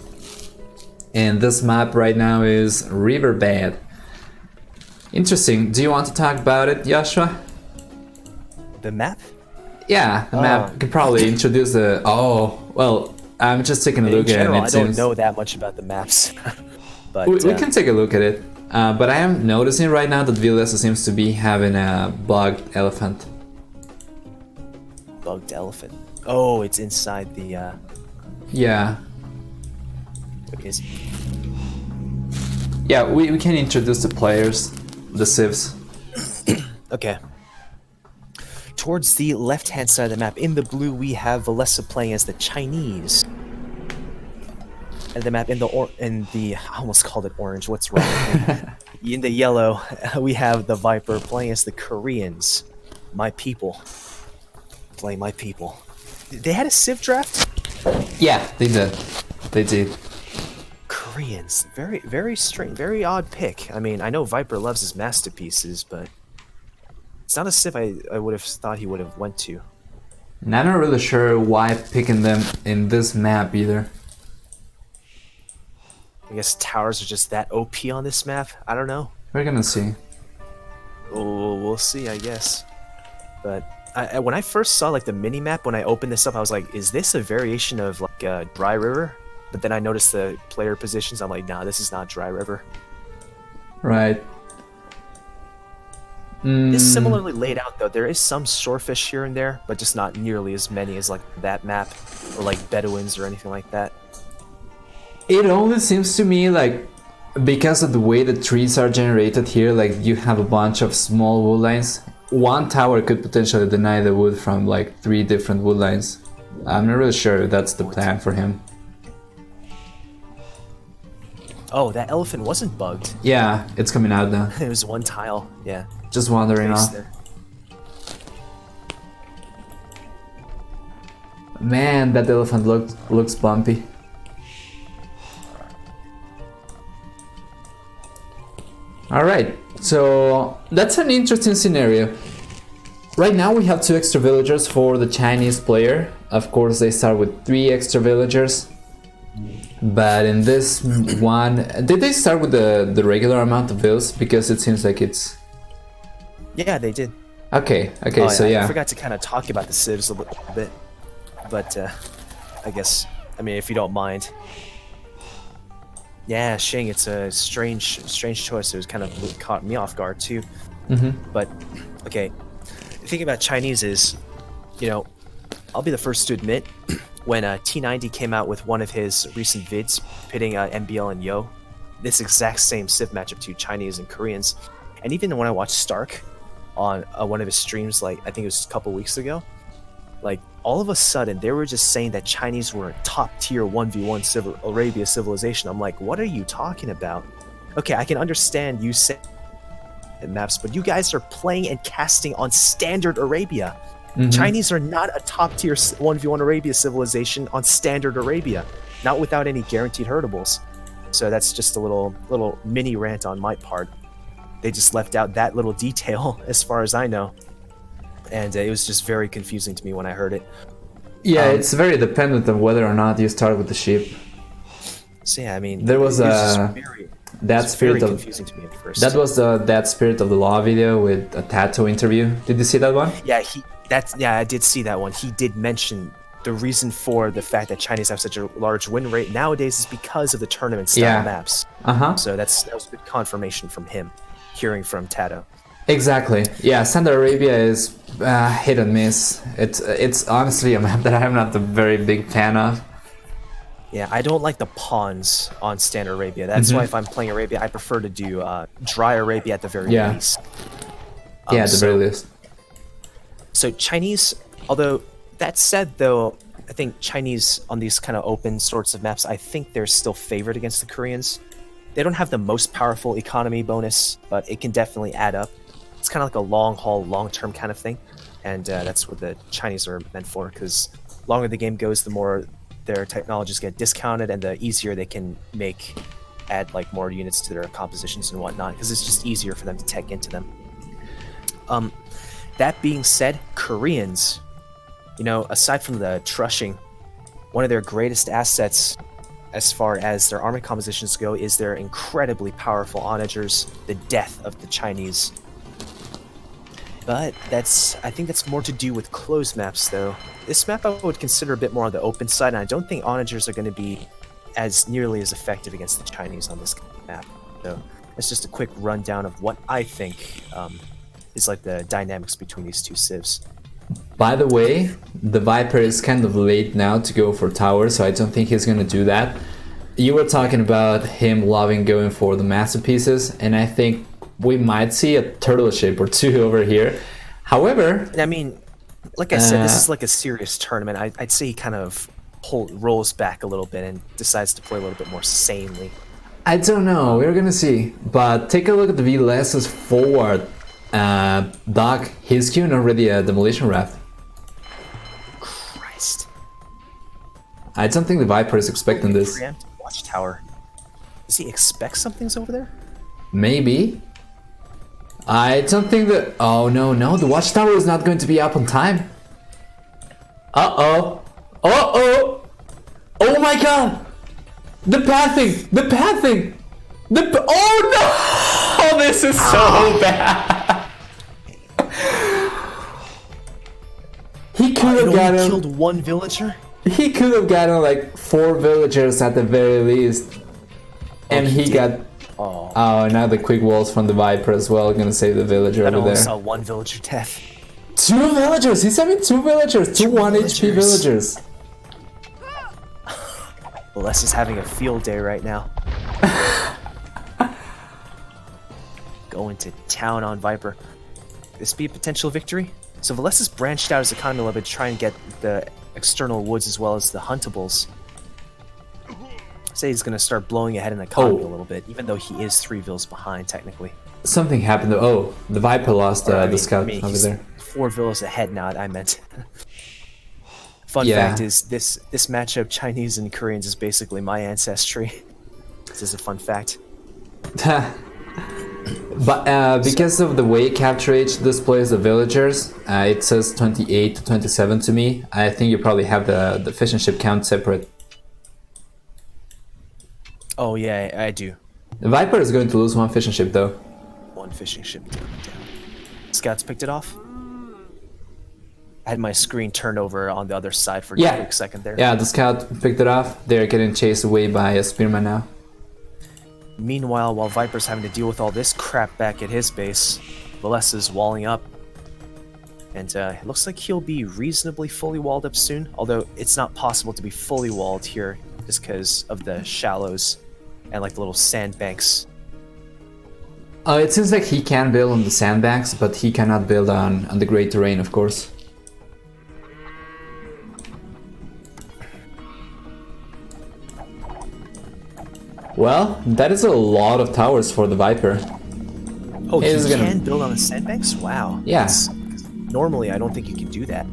Speaker 1: And this map right now is Riverbed. Interesting. Do you want to talk about it, Joshua?
Speaker 2: The map?
Speaker 1: Yeah, the map. You could probably introduce the... Oh, well, I'm just taking a look at it.
Speaker 2: I don't know that much about the maps. But
Speaker 1: we can take a look at it. But I am noticing right now that Villese seems to be having a bugged elephant.
Speaker 2: Bugged elephant. Oh, it's inside the...
Speaker 1: Yeah.
Speaker 2: What is it?
Speaker 1: Yeah, we can introduce the players, the civs.
Speaker 2: Okay. Towards the left-hand side of the map, in the blue, we have Villese playing as the Chinese. And the map in the I almost called it orange. What's wrong? In the yellow, we have the Viper playing as the Koreans, my people. Playing my people. They had a civ draft.
Speaker 1: Yeah, they did. They did.
Speaker 2: Koreans, very, very strange, very odd pick. I mean, I know Viper loves his Mastapieces, but it's not a civ I would have thought he would have went to.
Speaker 1: And I'm not really sure why picking them in this map either.
Speaker 2: I guess towers are just that OP on this map. I don't know.
Speaker 1: We're gonna see.
Speaker 2: Oh, we'll see, I guess. But when I first saw like the mini map, when I opened this up, I was like, "Is this a variation of like Dry River?" But then I noticed the player positions. I'm like, "Nah, this is not Dry River."
Speaker 1: Right.
Speaker 2: It's similarly laid out though. There is some shorefish here and there, but just not nearly as many as like that map, or like Bedouins or anything like that.
Speaker 1: It only seems to me like because of the way the trees are generated here, like you have a bunch of small wood lines. One tower could potentially deny the wood from like 3 different wood lines. I'm not really sure if that's the plan for him.
Speaker 2: Oh, that elephant wasn't bugged.
Speaker 1: Yeah, it's coming out now.
Speaker 2: It was one tile. Yeah.
Speaker 1: Just wandering off.
Speaker 2: There.
Speaker 1: Man, that elephant looks bumpy. Alright, so that's an interesting scenario. Right now we have 2 extra villagers for the Chinese player. Of course they start with 3 extra villagers. But in this one, did they start with the regular amount of vills? Because it seems like it's...
Speaker 2: Yeah, they did.
Speaker 1: Okay,
Speaker 2: Oh,
Speaker 1: so yeah.
Speaker 2: I forgot to kind of talk about the civs a little bit. But I guess, I mean, if you don't mind. Yeah, Shing, it's a strange choice. It was kind of caught me off guard too. But okay, the thing about Chinese is, you know, I'll be the first to admit, when T90 came out with one of his recent vids pitting MBL and Yo, this exact same Civ matchup to Chinese and Koreans, and even when I watched Stark on one of his streams, like I think it was a couple weeks ago, like all of a sudden they were just saying that Chinese were a top tier 1v1 Arabia civilization. I'm like, what are you talking about? Okay, I can understand you say maps, but you guys are playing and casting on standard Arabia. Chinese are not a top tier 1v1 Arabia civilization on standard Arabia, not without any guaranteed hurtables. So that's just a little mini rant on my part. They just left out that little detail as far as I know, and it was just very confusing to me when I heard it.
Speaker 1: Yeah, it's very dependent on whether or not you start with the sheep.
Speaker 2: So yeah, I mean,
Speaker 1: there was
Speaker 2: that spirit of confusing to me at first.
Speaker 1: That was the That Spirit of the Law video with a Tato interview. Did you see that one?
Speaker 2: Yeah, I did see that one. He did mention the reason for the fact that Chinese have such a large win rate nowadays is because of the tournament style maps. So that was a good confirmation from him, hearing from Tato.
Speaker 1: Exactly. Yeah, Standard Arabia is hit and miss. It's honestly a map that I'm not a very big fan of.
Speaker 2: Yeah, I don't like the pawns on Standard Arabia. That's why if I'm playing Arabia, I prefer to do Dry Arabia at the very least.
Speaker 1: At the very least.
Speaker 2: So Chinese, although that said though, I think Chinese on these kind of open sorts of maps, I think they're still favored against the Koreans. They don't have the most powerful economy bonus, but it can definitely add up. It's kind of like a long haul, long-term kind of thing. And that's what the Chinese are meant for, because the longer the game goes, the more their technologies get discounted and the easier they can add like more units to their compositions and whatnot, because it's just easier for them to tech into them. That being said, Koreans, you know, aside from the trushing, one of their greatest assets as far as their army compositions go is their incredibly powerful onagers, the death of the Chinese. But I think that's more to do with closed maps though. This map I would consider a bit more on the open side, and I don't think onagers are going to be as nearly as effective against the Chinese on this map. So that's just a quick rundown of what I think is like the dynamics between these two civs.
Speaker 1: By the way, TheViper is kind of late now to go for tower, so I don't think he's going to do that. You were talking about him loving going for the Mastapieces, and I think we might see a turtle ship or two over here. However,
Speaker 2: I mean, like I said, this is like a serious tournament. I'd say he kind of rolls back a little bit and decides to play a little bit more sanely.
Speaker 1: I don't know, we're gonna see. But take a look at the Vilese's forward dock. He's queuing already a demolition raft.
Speaker 2: Christ.
Speaker 1: I don't think the Viper is expecting this.
Speaker 2: Preemptive watchtower. Does he expect something's over there?
Speaker 1: Maybe. I don't think that... Oh, no, the watchtower is not going to be up on time. Uh-oh. Uh-oh. Oh my god. The pathing. Oh no. Oh, this is so bad. He could have gotten...
Speaker 2: killed one villager?
Speaker 1: He could have gotten like 4 villagers at the very least. And he got... Oh, now the quick walls from the Viper as well. Gonna save the villager over there.
Speaker 2: Saw one villager death.
Speaker 1: 2 villagers! He's having 2 villagers! 2 1 HP villagers!
Speaker 2: Villese is having a field day right now. Going to town on Viper. Could this be a potential victory? So Villese has branched out his economy a little bit to try and get the external woods as well as the huntables. Say he's going to start blowing ahead in the economy a little bit, even though he is 3 vills behind, technically.
Speaker 1: Something happened. Oh, the Viper lost the scout over there.
Speaker 2: 4 villas ahead now, I meant. Fun fact is, this matchup, Chinese and Koreans, is basically my ancestry. This is a fun fact.
Speaker 1: But because of the way Capture Age displays the villagers, it says 28 to 27 to me. I think you probably have the fishing ship count separate.
Speaker 2: Oh yeah, I do.
Speaker 1: The Viper is going to lose 1 fishing ship though.
Speaker 2: 1 fishing ship down. Scouts picked it off. I had my screen turned over on the other side for a quick second there.
Speaker 1: Yeah, the scout picked it off. They're getting chased away by a spearman now.
Speaker 2: Meanwhile, while Viper's having to deal with all this crap back at his base, Villese is walling up. And it looks like he'll be reasonably fully walled up soon, although it's not possible to be fully walled here just because of the shallows and like the little sandbanks.
Speaker 1: It seems like he can build on the sandbanks, but he cannot build on the great terrain, of course. Well, that is a lot of towers for the Viper.
Speaker 2: Oh, he can build on the sandbanks? Wow.
Speaker 1: Yeah.
Speaker 2: Normally, I don't think you can do that.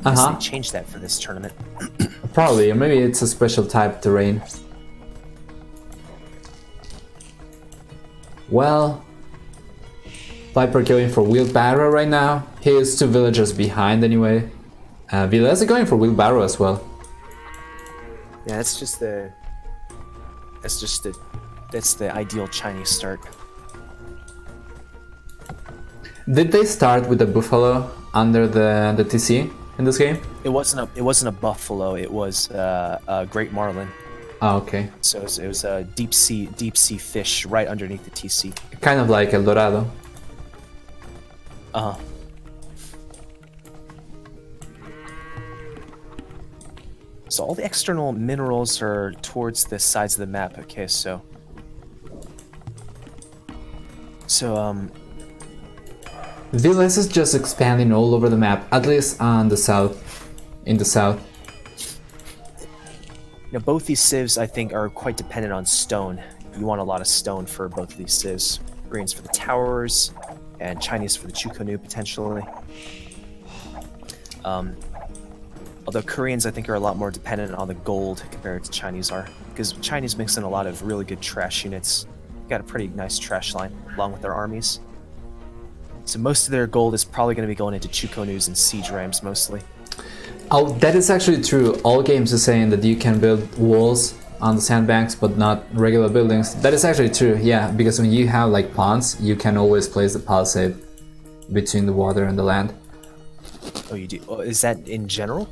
Speaker 2: They changed that for this tournament.
Speaker 1: Probably, or maybe it's a special type of terrain. Well, Viper going for wheelbarrow right now. He is 2 villagers behind anyway. Villese going for wheelbarrow as well.
Speaker 2: Yeah, that's the ideal Chinese start.
Speaker 1: Did they start with the buffalo under the TC in this game?
Speaker 2: It wasn't a buffalo. It was a great marlin.
Speaker 1: Oh, okay.
Speaker 2: So it was a deep sea fish right underneath the TC.
Speaker 1: Kind of like El Dorado.
Speaker 2: So all the external minerals are towards the sides of the map. Okay, so
Speaker 1: Villese is just expanding all over the map, at least on the south, in the south.
Speaker 2: Now both these civs, I think, are quite dependent on stone. You want a lot of stone for both of these civs. Koreans for the towers, and Chinese for the Chukonu, potentially. Although Koreans, I think, are a lot more dependent on the gold compared to Chinese are. Because Chinese mix in a lot of really good trash units. Got a pretty nice trash line, along with their armies. So most of their gold is probably going to be going into Chukonus and siege rams, mostly.
Speaker 1: Oh, that is actually true. All games are saying that you can build walls on the sandbanks, but not regular buildings. That is actually true, yeah, because when you have like ponds, you can always place the palisade between the water and the land.
Speaker 2: Oh, you do? Oh, is that in general?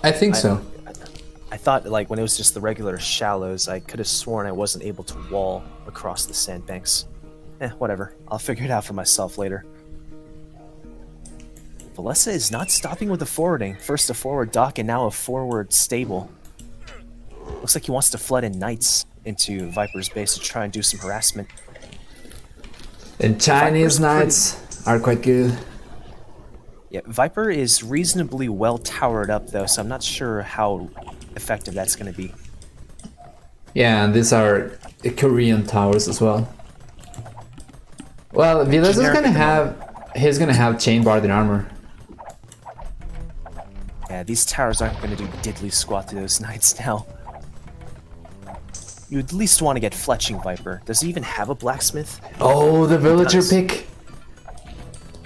Speaker 1: I think so.
Speaker 2: I thought, like, when it was just the regular shallows, I could have sworn I wasn't able to wall across the sandbanks. Whatever. I'll figure it out for myself later. Villese is not stopping with the forwarding. First a forward dock and now a forward stable. Looks like he wants to flood in knights into Viper's base to try and do some harassment.
Speaker 1: And Chinese knights are quite good.
Speaker 2: Yeah, Viper is reasonably well towered up though, so I'm not sure how effective that's going to be.
Speaker 1: Yeah, and these are Korean towers as well. Well, Villese is gonna have... He's gonna have chain barded armor.
Speaker 2: Yeah, these towers aren't going to do diddly squat to those knights now. You would at least want to get Fletching Viper. Does he even have a blacksmith?
Speaker 1: Oh, the villager pick!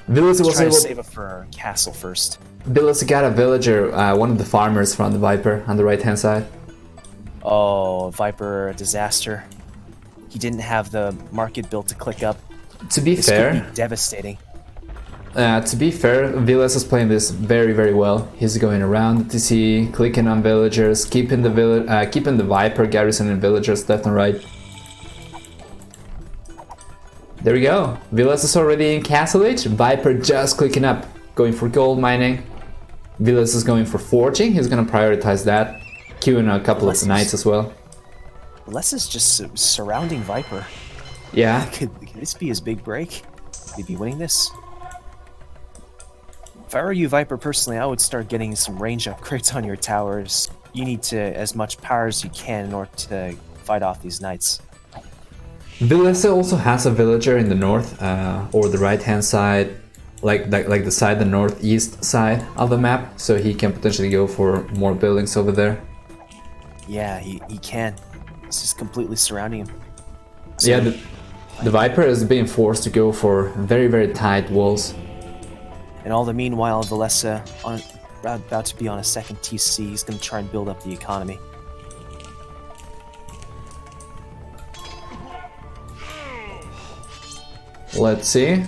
Speaker 1: Villese was
Speaker 2: try
Speaker 1: able
Speaker 2: to save it for castle first.
Speaker 1: Villese got a villager, one of the farmers from the Viper on the right hand side.
Speaker 2: Oh, Viper disaster. He didn't have the market built to click up.
Speaker 1: To be
Speaker 2: This
Speaker 1: fair,
Speaker 2: could be devastating.
Speaker 1: Villese is playing this very, very well. He's going around the TC, clicking on villagers, keeping the Viper garrisoning villagers left and right. There we go. Villese is already in Castle Age. Viper just clicking up, going for gold mining. Villese is going for forging. He's gonna prioritize that, queuing a couple of knights as well.
Speaker 2: Villese is just surrounding Viper.
Speaker 1: Yeah.
Speaker 2: Could this be his big break? Could he be winning this? If I were you, Viper, personally, I would start getting some range upgrades on your towers. You need to as much power as you can in order to fight off these knights.
Speaker 1: Villese also has a villager in the north, or the right-hand side, like the side, the northeast side of the map, so he can potentially go for more buildings over there.
Speaker 2: Yeah, he can. It's just completely surrounding him. So,
Speaker 1: yeah, the Viper is being forced to go for very, very tight walls.
Speaker 2: And all the meanwhile, Villese, about to be on a second TC, he's going to try and build up the economy.
Speaker 1: Let's see.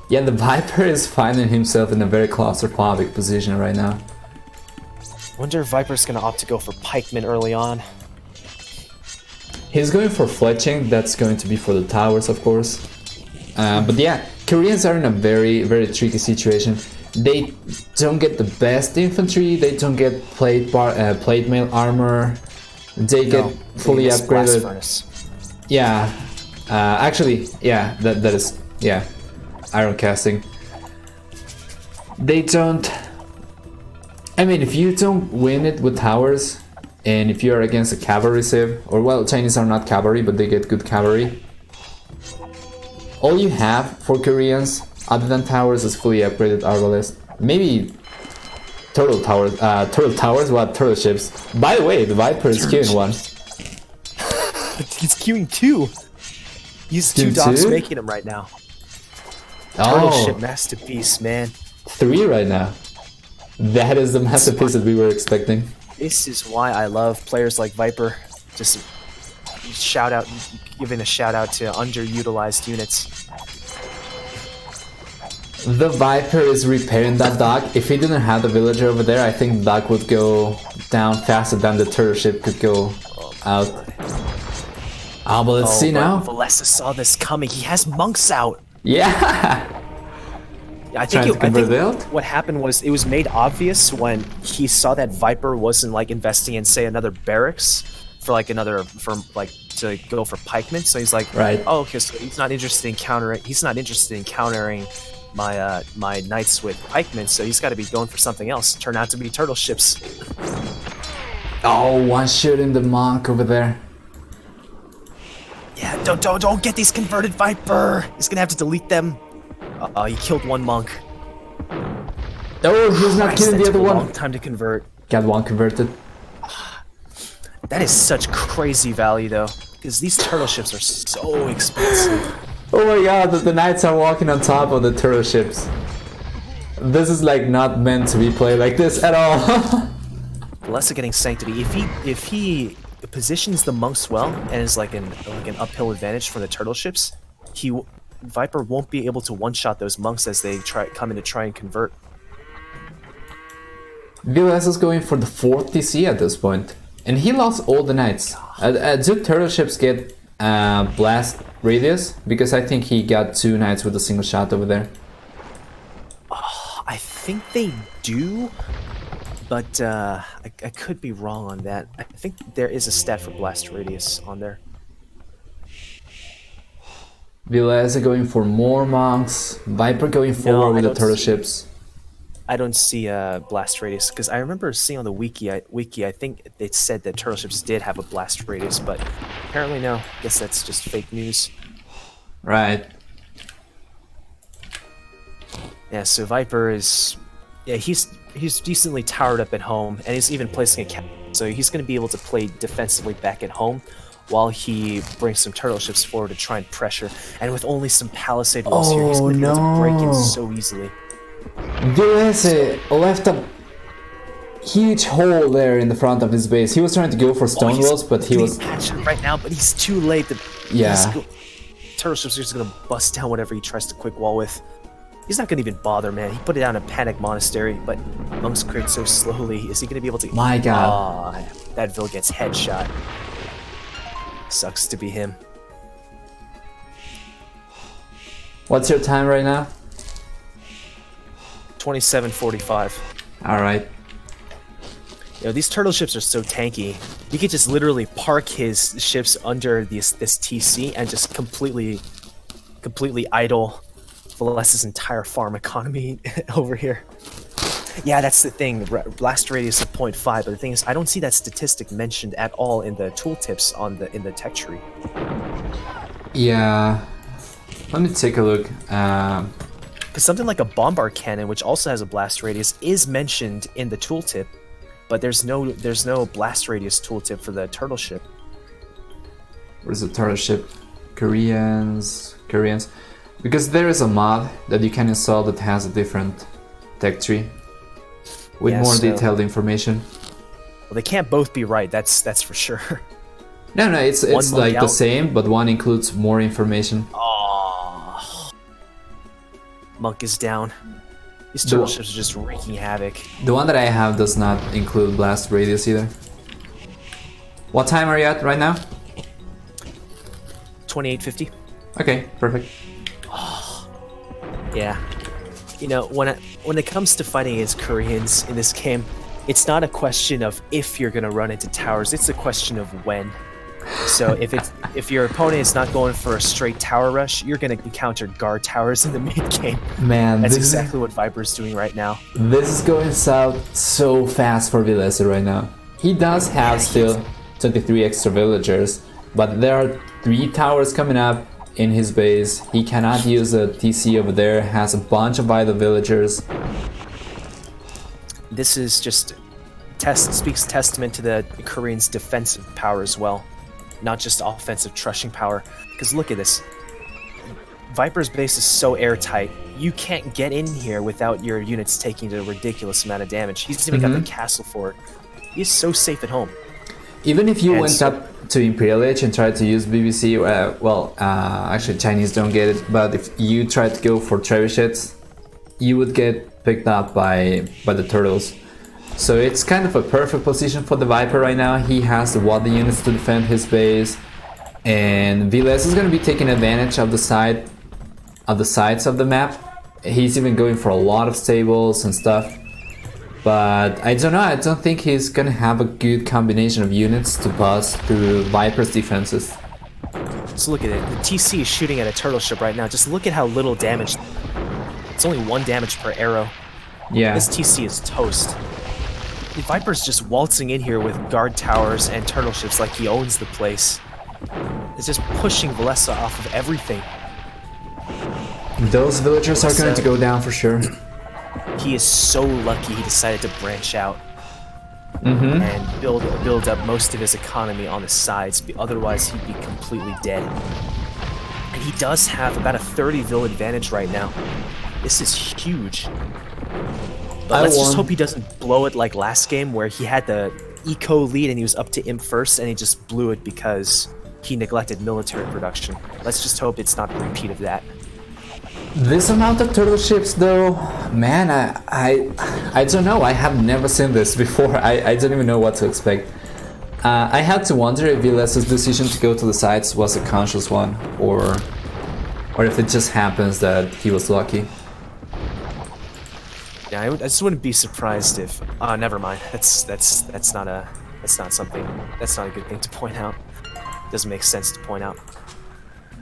Speaker 1: Yeah, the Viper is finding himself in a very claustrophobic position right now.
Speaker 2: Wonder if Viper's going to opt to go for pikemen early on.
Speaker 1: He's going for fletching, that's going to be for the towers, of course. But yeah, Koreans are in a very, very tricky situation. They don't get the best infantry, they don't get plate mail armor, they get fully
Speaker 2: miss blast
Speaker 1: upgraded.
Speaker 2: furnace.
Speaker 1: Yeah, actually, yeah, that is, yeah, iron casting. They don't, I mean, if you don't win it with towers, and if you are against a cavalry civ, or well, Chinese are not cavalry, but they get good cavalry, all you have for Koreans, other than towers, is fully upgraded arbalest. Maybe turtle towers, what, turtle ships. By the way, the Viper is queuing one.
Speaker 2: He's queuing 2. He's 2
Speaker 1: Queuing
Speaker 2: docks
Speaker 1: 2?
Speaker 2: making him right now. Turtle
Speaker 1: Oh,
Speaker 2: ship Masterpiece, man.
Speaker 1: 3 right now. That is the masterpiece that we were expecting.
Speaker 2: This is why I love players like Viper. Just giving a shout out to underutilized units.
Speaker 1: The Viper is repairing that dock. If he didn't have the villager over there, I think the dock would go down faster than the turtle ship could go out. Ah, but let's see now.
Speaker 2: Villese saw this coming. He has monks out.
Speaker 1: Yeah.
Speaker 2: I think
Speaker 1: build?
Speaker 2: what happened was it was made obvious when he saw that Viper wasn't like investing in, say, another barracks for like to go for pikemen. So he's like,
Speaker 1: right.
Speaker 2: Oh, okay, so he's not interested in countering. He's not interested in countering my knights with pikemen. So he's got to be going for something else. Turn out to be turtle ships.
Speaker 1: Oh, one shooting the monk over there.
Speaker 2: Yeah, don't get these converted, Viper. He's gonna have to delete them. He killed one monk.
Speaker 1: Oh, he's not killing the other one.
Speaker 2: Long time to convert.
Speaker 1: Got one converted.
Speaker 2: That is such crazy value, though, because these turtle ships are so expensive.
Speaker 1: Oh my god, the knights are walking on top of the turtle ships. This is like not meant to be played like this at all.
Speaker 2: Less of getting sanctity. If he positions the monks well and is like an uphill advantage for the turtle ships, Viper won't be able to one-shot those monks as they come in to try and convert.
Speaker 1: Villese is going for the 4th TC at this point, and he lost all the knights. Do turtle ships get blast radius? Because I think he got 2 knights with a single shot over there.
Speaker 2: I think they do, but I could be wrong on that. I think there is a stat for blast radius on there.
Speaker 1: Villese going for more monks. Viper going forward with the turtle ships.
Speaker 2: I don't see a blast radius because I remember seeing on the wiki. I think it said that turtle ships did have a blast radius, but apparently no. Guess that's just fake news.
Speaker 1: Right.
Speaker 2: Yeah. So Viper is, he's decently towered up at home, and he's even placing a cap. So he's going to be able to play defensively back at home, while he brings some turtle ships forward to try and pressure. And with only some palisade walls here, he's going to be able to break in so easily.
Speaker 1: Villese left a huge hole there in the front of his base. He was trying to go for stone walls, but he was
Speaker 2: patched right now, but he's too late.
Speaker 1: Yeah.
Speaker 2: Turtle ships are just going to bust down whatever he tries to quick wall with. He's not going to even bother, man. He put it down in Panic Monastery, but monks create so slowly. Is he going to be able to...
Speaker 1: My god.
Speaker 2: That Vil gets headshot. Sucks to be him.
Speaker 1: What's your time right now?
Speaker 2: 27:45.
Speaker 1: Alright.
Speaker 2: You know, these turtle ships are so tanky. You could just literally park his ships under this TC and just completely idle Vilese's entire farm economy over here. Yeah, that's the thing. Blast radius of 0.5, but the thing is, I don't see that statistic mentioned at all in the tooltips in the tech tree.
Speaker 1: Yeah. Let me take a look.
Speaker 2: Because something like a bombard cannon, which also has a blast radius, is mentioned in the tooltip, but there's no blast radius tooltip for the turtle ship.
Speaker 1: Where's the turtle ship? Koreans. Because there is a mod that you can install that has a different tech tree with more detailed information.
Speaker 2: Well, they can't both be right. That's for sure.
Speaker 1: No, it's like the same, but one includes more information.
Speaker 2: Oh, monk is down. These turtle ships are just wreaking havoc.
Speaker 1: The one that I have does not include blast radius either. What time are you at right now?
Speaker 2: 28:50.
Speaker 1: Okay, perfect.
Speaker 2: Oh, Yeah. You know, when it comes to fighting against Koreans in this game, it's not a question of if you're gonna run into towers, it's a question of when. So if your opponent is not going for a straight tower rush, you're gonna encounter guard towers in the mid game.
Speaker 1: Man,
Speaker 2: That's exactly what Viper's doing right now.
Speaker 1: This is going south so fast for Villese right now. He does have still 23 extra villagers, but there are 3 towers coming up in his base. He cannot use a TC over there, has a bunch of idle villagers.
Speaker 2: This is just speaks testament to the Koreans' defensive power as well, not just offensive trushing power. Because look at this. Viper's base is so airtight, you can't get in here without your units taking a ridiculous amount of damage. He's even got the castle for it. He's so safe at home.
Speaker 1: Even if you went up to Imperial Age and tried to use BBC, actually Chinese don't get it, but if you tried to go for trebuchets, you would get picked up by the turtles. So it's kind of a perfect position for the Viper right now. He has the water units to defend his base, and Villese is going to be taking advantage of the sides of the map. He's even going for a lot of stables and stuff. But I don't know, I don't think he's gonna have a good combination of units to bust through Viper's defenses.
Speaker 2: Just look at it. The TC is shooting at a turtle ship right now. Just look at how little damage. It's only 1 damage per arrow.
Speaker 1: Yeah.
Speaker 2: This TC is toast. The Viper's just waltzing in here with guard towers and turtle ships like he owns the place. It's just pushing Villese off of everything.
Speaker 1: Those villagers are going to go down for sure.
Speaker 2: He is so lucky he decided to branch out and build up most of his economy on the sides. Otherwise, he'd be completely dead. And he does have about a 30 vill advantage right now. This is huge. But let's just hope he doesn't blow it like last game, where he had the eco lead and he was up to imp first, and he just blew it because he neglected military production. Let's just hope it's not a repeat of that.
Speaker 1: This amount of turtle ships though, man, I don't know, I have never seen this before. I don't even know what to expect. I had to wonder if Villese's decision to go to the sides was a conscious one, or if it just happens that he was lucky.
Speaker 2: Yeah, I just wouldn't be surprised if. Never mind. That's not a good thing to point out. Doesn't make sense to point out.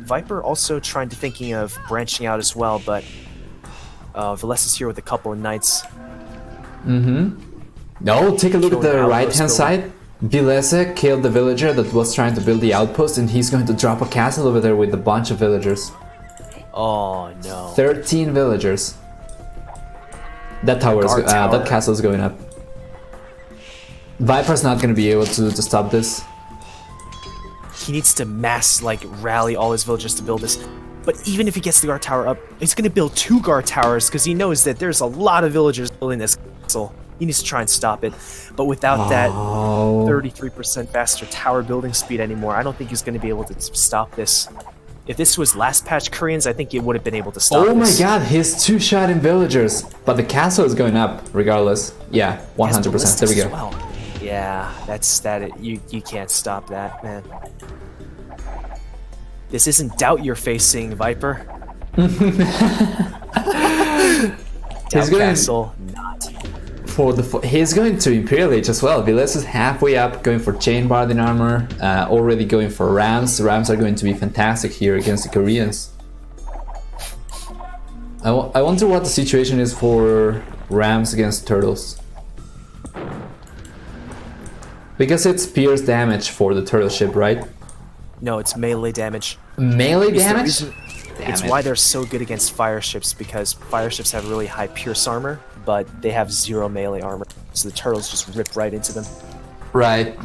Speaker 2: Viper also thinking of branching out as well, but Villese is here with a couple of knights.
Speaker 1: No, take a look at the right-hand side. Villese killed the villager that was trying to build the outpost, and he's going to drop a castle over there with a bunch of villagers.
Speaker 2: Oh no!
Speaker 1: 13 villagers. That that castle is going up. Viper's not going to be able to stop this.
Speaker 2: He needs to rally all his villagers to build this. But even if he gets the guard tower up, he's going to build 2 guard towers because he knows that there's a lot of villagers building this castle. He needs to try and stop it. But without that 33% faster tower building speed anymore, I don't think he's going to be able to stop this. If this was last patch Koreans, I think he would have been able to stop this.
Speaker 1: Oh my god, he's 2-shotting villagers. But the castle is going up regardless. Yeah, 100%. There we go.
Speaker 2: Well. Yeah, you can't stop that, man. This isn't doubt you're facing, Viper. Doubt Castle, not.
Speaker 1: He's going to Imperial Age as well. Villese is halfway up, going for Chain Barding Armor, already going for Rams. The Rams are going to be fantastic here against the Koreans. I wonder what the situation is for Rams against Turtles. Because it's pierce damage for the turtle ship, right?
Speaker 2: No, it's melee damage.
Speaker 1: Melee damage?
Speaker 2: It's why they're so good against fire ships, because fire ships have really high pierce armor, but they have 0 melee armor, so the turtles just rip right into them.
Speaker 1: Right.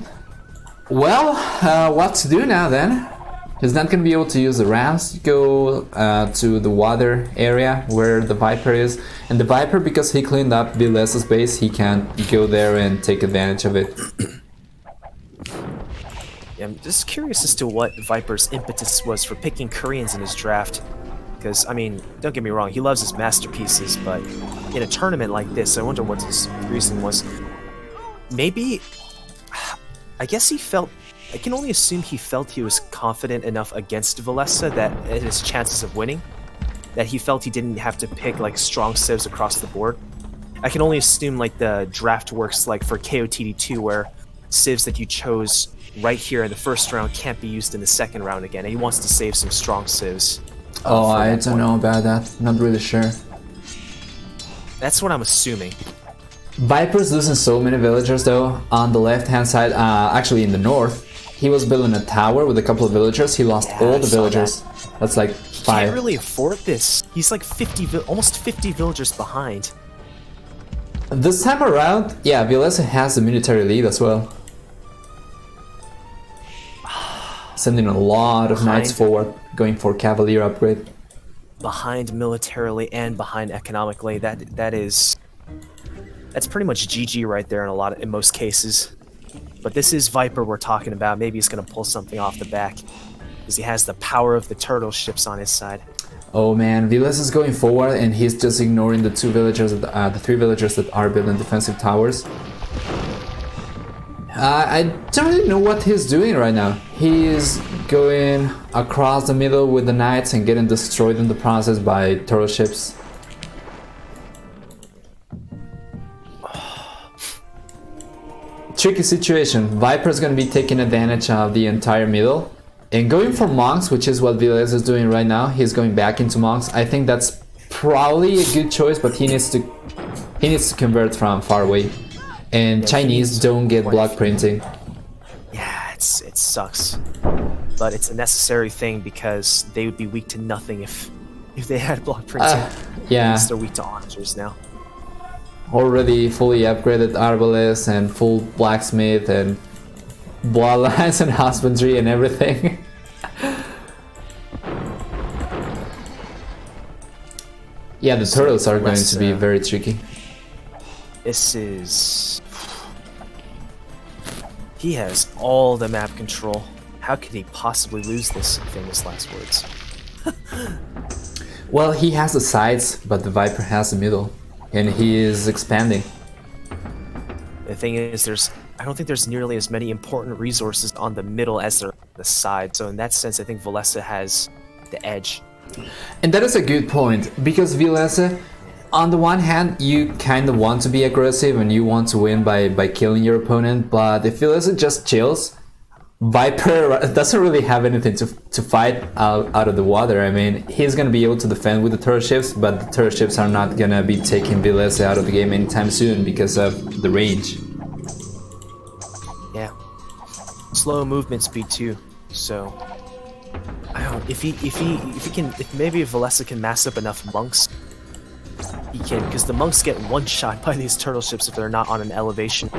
Speaker 1: Well, what to do now then? He's not going to be able to use the Rams to go to the water area where the Viper is. And the Viper, because he cleaned up Villese's base, he can't go there and take advantage of it.
Speaker 2: Yeah, I'm just curious as to what Viper's impetus was for picking Koreans in his draft. Because, I mean, don't get me wrong, he loves his Mastapieces, but in a tournament like this, I wonder what his reason was. Maybe, I guess I can only assume he felt he was confident enough against Villese that his chances of winning. that he felt he didn't have to pick like strong civs across the board. I can only assume like the draft works like for KOTD2 where civs that you chose right here in the first round can't be used in the second round again, and he wants to save some strong civs.
Speaker 1: Oh, I don't know about that. Not really sure.
Speaker 2: That's what I'm assuming.
Speaker 1: Viper's losing so many villagers though. On the left hand side, actually in the north, he was building a tower with a couple of villagers. He lost all the villagers. That's like 5.
Speaker 2: Can't really afford this. He's like almost 50 villagers behind.
Speaker 1: This time around, yeah, Villese has the military lead as well. Sending a lot of knights forward, going for cavalier upgrade.
Speaker 2: Behind militarily and behind economically, that's pretty much GG right there in most cases. But this is Viper we're talking about. Maybe he's gonna pull something off the back because he has the power of the turtle ships on his side.
Speaker 1: Oh man, Villese is going forward and he's just ignoring the 2 villagers, the 3 villagers that are building defensive towers. I don't really know what he's doing right now. He is going across the middle with the knights and getting destroyed in the process by turtle ships. Tricky situation. Viper's gonna be taking advantage of the entire middle and going for monks, which is what Villese is doing right now. He's going back into monks. I think that's probably a good choice, but he needs to convert from far away. And yeah, Chinese don't get block printing.
Speaker 2: Yeah, it sucks, but it's a necessary thing because they would be weak to nothing if they had block printing.
Speaker 1: Yeah,
Speaker 2: they're weak to archers now.
Speaker 1: Already fully upgraded arbalest and full blacksmith and bloodlines and husbandry and everything. Yeah, the turtles are going to be very tricky.
Speaker 2: This is... He has all the map control. How could he possibly lose this? Famous last words.
Speaker 1: Well, he has the sides, but the Viper has the middle. And he is expanding.
Speaker 2: The thing is, I don't think there's nearly as many important resources on the middle as there are on the side. So in that sense, I think Villese has the edge.
Speaker 1: And that is a good point, because Villese, on the one hand, you kind of want to be aggressive and you want to win by killing your opponent, but if Villese just chills, Viper doesn't really have anything to fight out of the water. I mean, he's going to be able to defend with the turret ships, but the turret ships are not going to be taking Villese out of the game anytime soon because of the range.
Speaker 2: Yeah. Slow movement speed too, so... I don't know, if maybe Villese can mass up enough monks, he can, because the monks get one shot by these turtle ships if they're not on an elevation.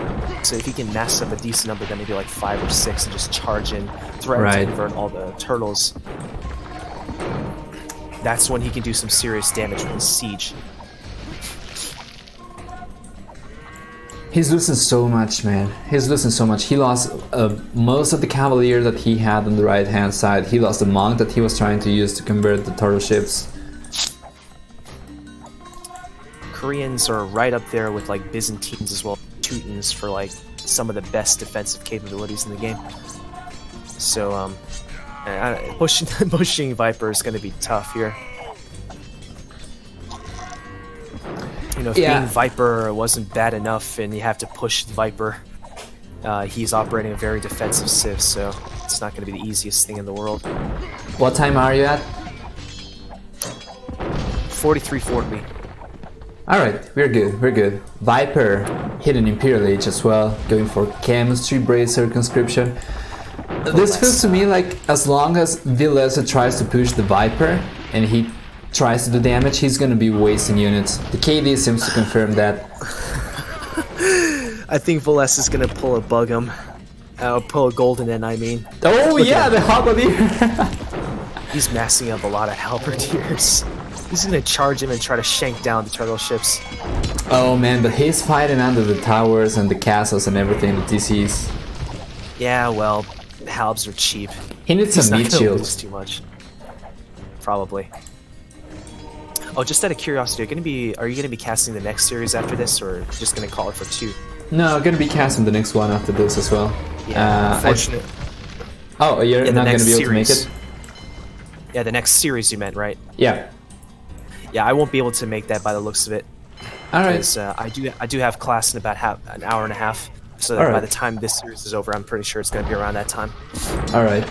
Speaker 2: So if he can mass up a decent number, then maybe like 5 or 6 and just charge in, threaten to convert all the turtles. That's when he can do some serious damage with his siege.
Speaker 1: He's losing so much, man. He's losing so much. He lost most of the cavalier that he had on the right hand side. He lost the monk that he was trying to use to convert the turtle ships.
Speaker 2: Koreans are right up there with like Byzantines as well, Teutons for like some of the best defensive capabilities in the game. So pushing Viper is going to be tough here. You know, if being Viper wasn't bad enough and you have to push Viper, he's operating a very defensive civ, so it's not going to be the easiest thing in the world.
Speaker 1: What time are you at?
Speaker 2: 4340.
Speaker 1: Alright, we're good. Viper hit an Imperial Age as well, going for chemistry, bracer, conscription. This feels to me like as long as Villese tries to push the Viper and he tries to do damage, he's gonna be wasting units. The KD seems to confirm that.
Speaker 2: I think Villese is gonna pull a Bug'em. Pull a Golden End, I mean.
Speaker 1: Oh yeah, the Halberdier!
Speaker 2: He's massing up a lot of Halberdiers. He's gonna charge him and try to shank down the turtle ships.
Speaker 1: Oh man, but he's fighting under the towers and the castles and everything, the DCs.
Speaker 2: Yeah, well, the Halbs are cheap.
Speaker 1: He needs some meat shields.
Speaker 2: Too much. Probably. Oh, just out of curiosity, are you gonna be casting the next series after this, or just gonna call it for 2?
Speaker 1: No, I'm gonna be casting the next one after this as well.
Speaker 2: Yeah, unfortunate.
Speaker 1: Oh, you're not gonna be able to make it?
Speaker 2: Yeah, the next series you meant, right?
Speaker 1: Yeah.
Speaker 2: Yeah, I won't be able to make that by the looks of it.
Speaker 1: All right.
Speaker 2: Because I do have class in about an hour and a half. So that by the time this series is over, I'm pretty sure it's going to be around that time.
Speaker 1: All right.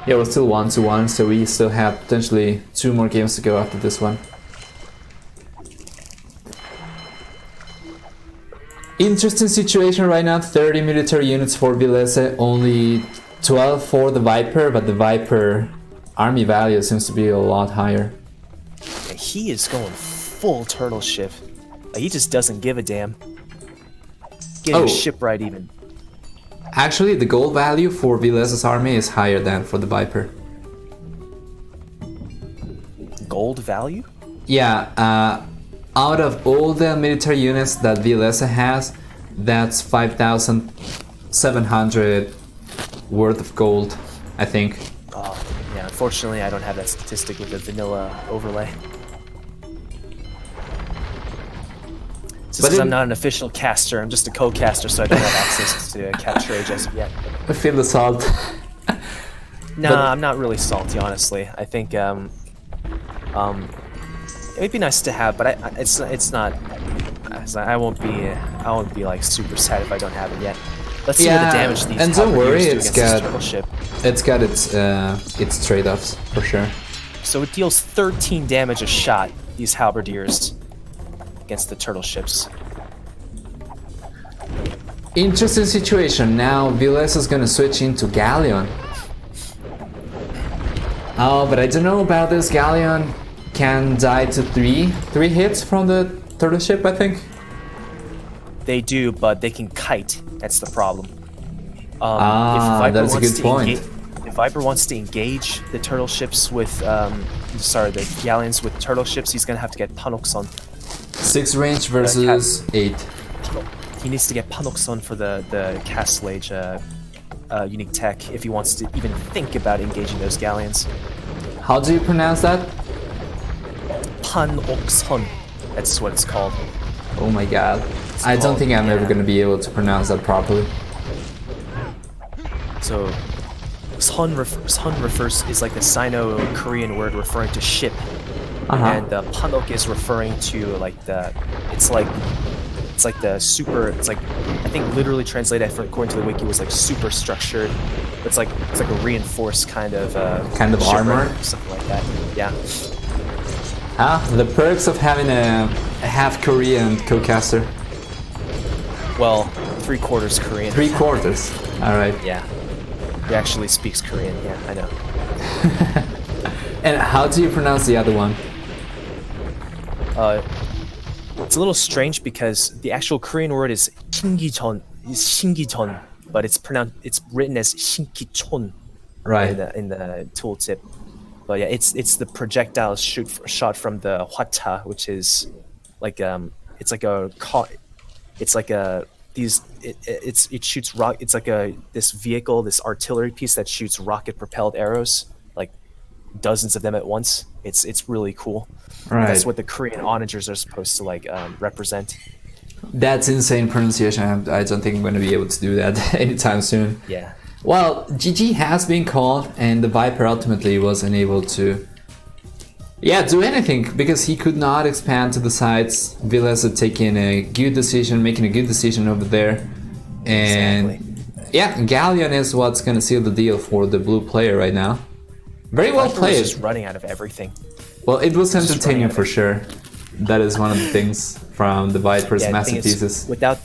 Speaker 1: Yeah, we're still 1-1, so we still have potentially 2 more games to go after this one. Interesting situation right now. 30 military units for Villese, only 12 for the Viper, but the Viper army value seems to be a lot higher.
Speaker 2: Yeah, he is going full turtle ship. Like, he just doesn't give a damn. Getting his ship right even.
Speaker 1: Actually, the gold value for Villese's army is higher than for the Viper.
Speaker 2: Gold value?
Speaker 1: Yeah, out of all the military units that Villese has, that's 5,700 worth of gold, I think.
Speaker 2: Oh, yeah, unfortunately I don't have that statistic with the vanilla overlay. Just because I'm not an official caster, I'm just a co-caster, so I don't have access to capture age as of yet.
Speaker 1: I feel the salt.
Speaker 2: Nah, I'm not really salty, honestly. I think it would be nice to have, but it's not. I won't be like super sad if I don't have it yet. Let's see what the damage these
Speaker 1: and don't worry,
Speaker 2: it's
Speaker 1: got its trade-offs for sure.
Speaker 2: So it deals 13 damage a shot, these halberdiers, against the turtle ships.
Speaker 1: Interesting situation. Now Villese is gonna switch into Galleon. Oh, but I don't know about this. Galleon can die to three hits from the turtle ship, I think.
Speaker 2: They do, but they can kite. That's the problem.
Speaker 1: That's a good point.
Speaker 2: If Viper wants to engage the turtle ships with, the galleons with turtle ships, he's gonna have to get Panokson.
Speaker 1: 6 range versus 8.
Speaker 2: He needs to get Panokson for the Castle Age unique tech if he wants to even think about engaging those galleons.
Speaker 1: How do you pronounce that?
Speaker 2: Panokson. That's what it's called.
Speaker 1: Oh my god. I don't think I'm ever gonna be able to pronounce that properly.
Speaker 2: So, Son refers is like the Sino-Korean word referring to ship, and Panok is referring to like it's like the super. It's like, I think literally translated according to the wiki was like super structured. It's like a reinforced kind of
Speaker 1: armor,
Speaker 2: something like that. Yeah.
Speaker 1: The perks of having a half Korean co-caster.
Speaker 2: Well, 3/4 Korean.
Speaker 1: 3/4. All right.
Speaker 2: Yeah. He actually speaks Korean. Yeah, I know.
Speaker 1: And how do you pronounce the other one?
Speaker 2: It's a little strange because the actual Korean word is 신기전, but it's written as 신기촌.
Speaker 1: Right.
Speaker 2: In the tooltip. But yeah, it's the projectile shot from the hwata, which is like it shoots rock. It's like this vehicle, this artillery piece that shoots rocket propelled arrows, like dozens of them at once. It's really cool.
Speaker 1: Right.
Speaker 2: That's what the Korean onagers are supposed to represent.
Speaker 1: That's insane pronunciation. I don't think I'm going to be able to do that anytime soon.
Speaker 2: Yeah.
Speaker 1: Well, GG has been called, and the Viper ultimately wasn't able to do anything because he could not expand to the sides. Villese making a good decision over there. And
Speaker 2: exactly.
Speaker 1: Galleon is what's going to seal the deal for the blue player right now. Very well played.
Speaker 2: Just running out of everything.
Speaker 1: Well, it was entertaining for sure. That is one of the things from the Viper's Mastapieces.
Speaker 2: Without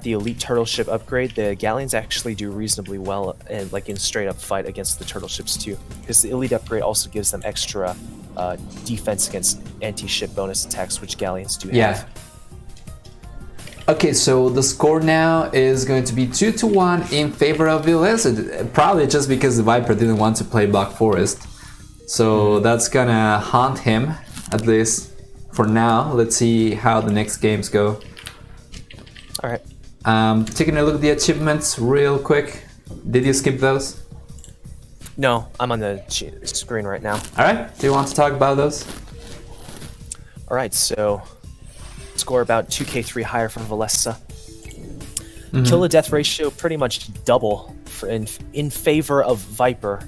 Speaker 2: the elite turtle ship upgrade, the galleons actually do reasonably well, and like in straight up fight against the turtle ships too. Because the elite upgrade also gives them extra defense against anti-ship bonus attacks, which galleons do have.
Speaker 1: Okay, so the score now is going to be 2-1 in favor of Villese. Probably just because the Viper didn't want to play Black Forest. So that's gonna haunt him, at least for now. Let's see how the next games go.
Speaker 2: Alright.
Speaker 1: Taking a look at the achievements real quick. Did you skip those?
Speaker 2: No, I'm on the screen right now.
Speaker 1: Alright, do you want to talk about those?
Speaker 2: Alright, so score about 2k3 higher for Villese. Kill to death ratio pretty much double in favor of Viper.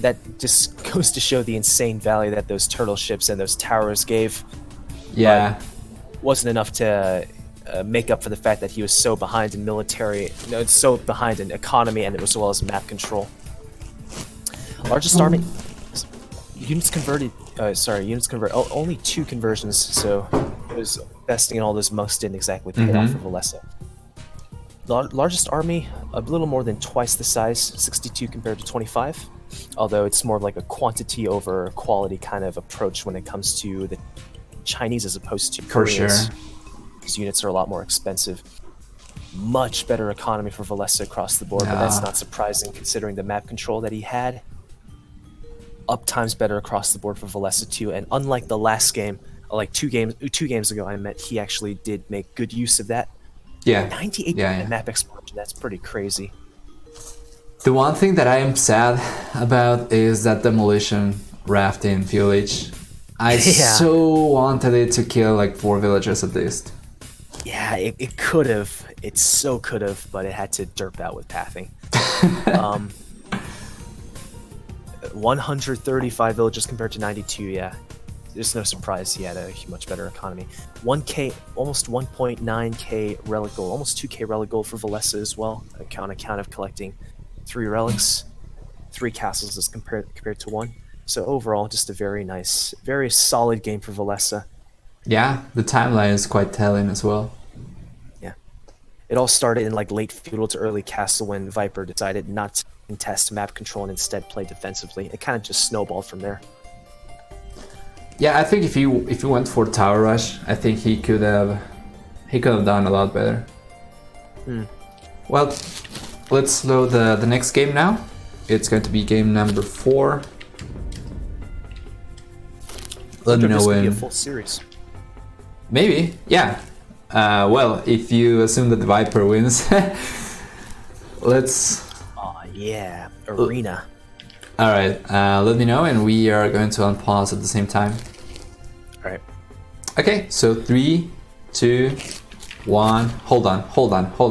Speaker 2: that just goes to show the insane value that those turtle ships and those towers gave.
Speaker 1: Yeah.
Speaker 2: Wasn't enough to make up for the fact that he was so behind in military, no, so behind in economy and as well as map control. Largest army, units converted. Units convert. Oh, only 2 conversions, so it was investing in all those monks didn't exactly pay off for Villese. Largest army, a little more than twice the size, 62 compared to 25. Although it's more of like a quantity over quality kind of approach when it comes to the Chinese as opposed to Koreans.
Speaker 1: Sure.
Speaker 2: These units are a lot more expensive. Much better economy for Villese across the board, but that's not surprising considering the map control that he had. Uptime's better across the board for Villese too, and unlike the last game, like two games ago, I meant he actually did make good use of that.
Speaker 1: Yeah.
Speaker 2: 98% map exploration, that's pretty crazy.
Speaker 1: The one thing that I am sad about is that demolition raft in village. I so wanted it to kill like 4 villagers at least.
Speaker 2: Yeah, it could have. It so could have, but it had to derp out with pathing. 135 villages compared to 92, yeah. There's no surprise he had a much better economy. 1k, almost 1.9k relic gold, almost 2k relic gold for Villese as well, on account of collecting 3 relics, 3 castles as compared to 1. So overall, just a very nice, very solid game for Villese.
Speaker 1: Yeah, the timeline is quite telling as well.
Speaker 2: Yeah. It all started in like late feudal to early castle when Viper decided not to contest map control and instead play defensively. It kind of just snowballed from there.
Speaker 1: Yeah, I think if he went for tower rush, I think he could have done a lot better. Well, let's load the next game now. It's going to be game number 4. Let me know when.
Speaker 2: Be a full series.
Speaker 1: Maybe, yeah. Well, if you assume that the Viper wins, let's.
Speaker 2: Oh yeah, arena.
Speaker 1: All right, let me know, and we are going to unpause at the same time.
Speaker 2: All right.
Speaker 1: Okay, so 3, 2, 1. Hold on.
Speaker 2: All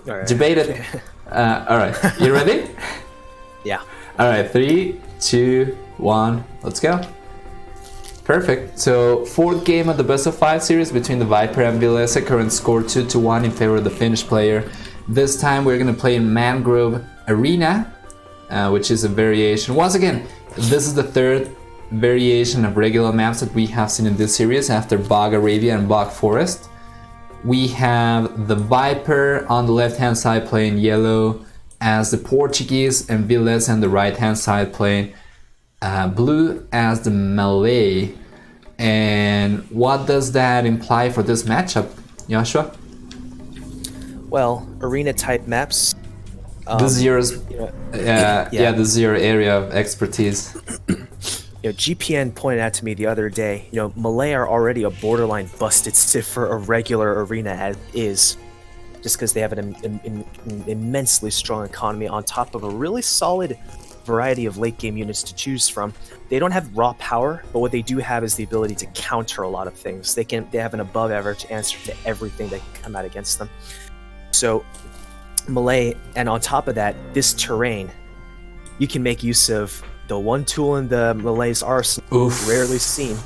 Speaker 2: right.
Speaker 1: Debate it. All right, you ready?
Speaker 2: Yeah.
Speaker 1: All right, 3, 2, 1. Let's go. Perfect. So 4th game of the best of 5 series between the Viper and Villese. Current score 2-1 in favor of the Finnish player. This time we're gonna play in Mangrove Arena, which is a variation. Once again, this is the 3rd variation of regular maps that we have seen in this series after Bog Arabia and Bog Forest. We have the Viper on the left hand side playing yellow as the Portuguese, and Villese on the right hand side playing blue as the Malay. And what does that imply for this matchup, Joshua?
Speaker 2: Well, arena type maps.
Speaker 1: This is yours. This is your area of expertise.
Speaker 2: GPN pointed out to me the other day, Malay are already a borderline busted stiff for a regular arena as is, just because they have an immensely strong economy on top of a really solid variety of late game units to choose from. They don't have raw power, but what they do have is the ability to counter a lot of things. They have an above average answer to everything that can come out against them. So Malay, and on top of that, this terrain, you can make use of the one tool in the Malay's arsenal, rarely seen.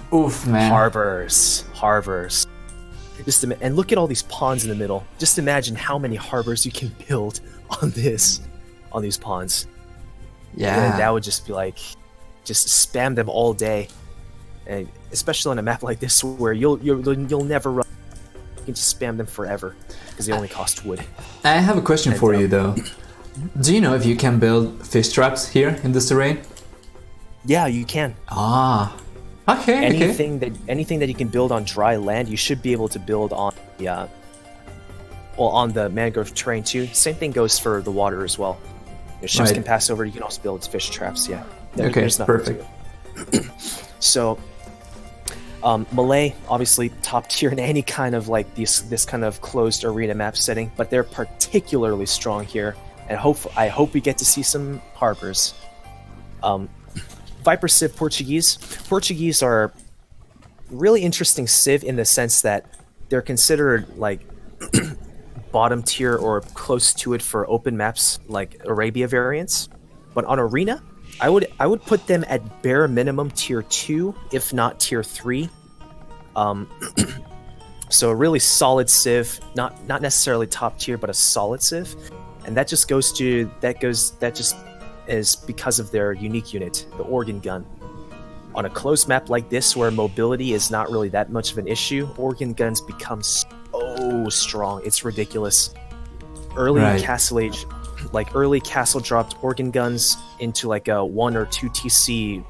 Speaker 1: Man.
Speaker 2: Harbors. And look at all these pawns in the middle. Just imagine how many harbors you can build on these pawns.
Speaker 1: Yeah.
Speaker 2: And that would just be like, just spam them all day, and especially on a map like this where you'll never run. You can just spam them forever because they only cost wood.
Speaker 1: I have a question for you though. Do you know if you can build fish traps here in this terrain?
Speaker 2: Yeah, you can.
Speaker 1: Okay.
Speaker 2: Anything that you can build on dry land, you should be able to build on the on the mangrove terrain too. Same thing goes for the water as well. Your ships can pass over. You can also build fish traps. Yeah.
Speaker 1: Okay. Perfect.
Speaker 2: So, Malay obviously top tier in any kind of like this kind of closed arena map setting, but they're particularly strong here, and I hope we get to see some harbors. Viper Civ Portuguese. Portuguese are really interesting Civ in the sense that they're considered like bottom tier or close to it for open maps like Arabia variants. But on Arena, I would put them at bare minimum tier 2, if not tier 3. So a really solid civ, not necessarily top tier, but a solid civ, and that just is because of their unique unit, the organ gun. On a closed map like this, where mobility is not really that much of an issue, organ guns become so strong. It's ridiculous. Early Castle Age, like early castle dropped organ guns into like a 1 or 2 TC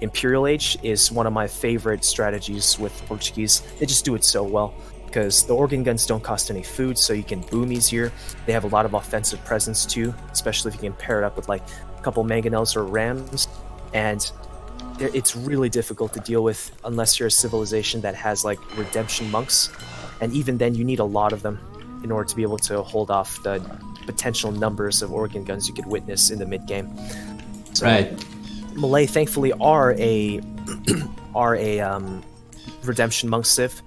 Speaker 2: Imperial Age is one of my favorite strategies with Portuguese. They just do it so well because the organ guns don't cost any food, so you can boom easier. They have a lot of offensive presence too, especially if you can pair it up with like a couple mangonels or rams, and it's really difficult to deal with unless you're a civilization that has like redemption monks, and even then you need a lot of them in order to be able to hold off the potential numbers of organ guns you could witness in the mid game. So, Malay thankfully are a redemption monk civ,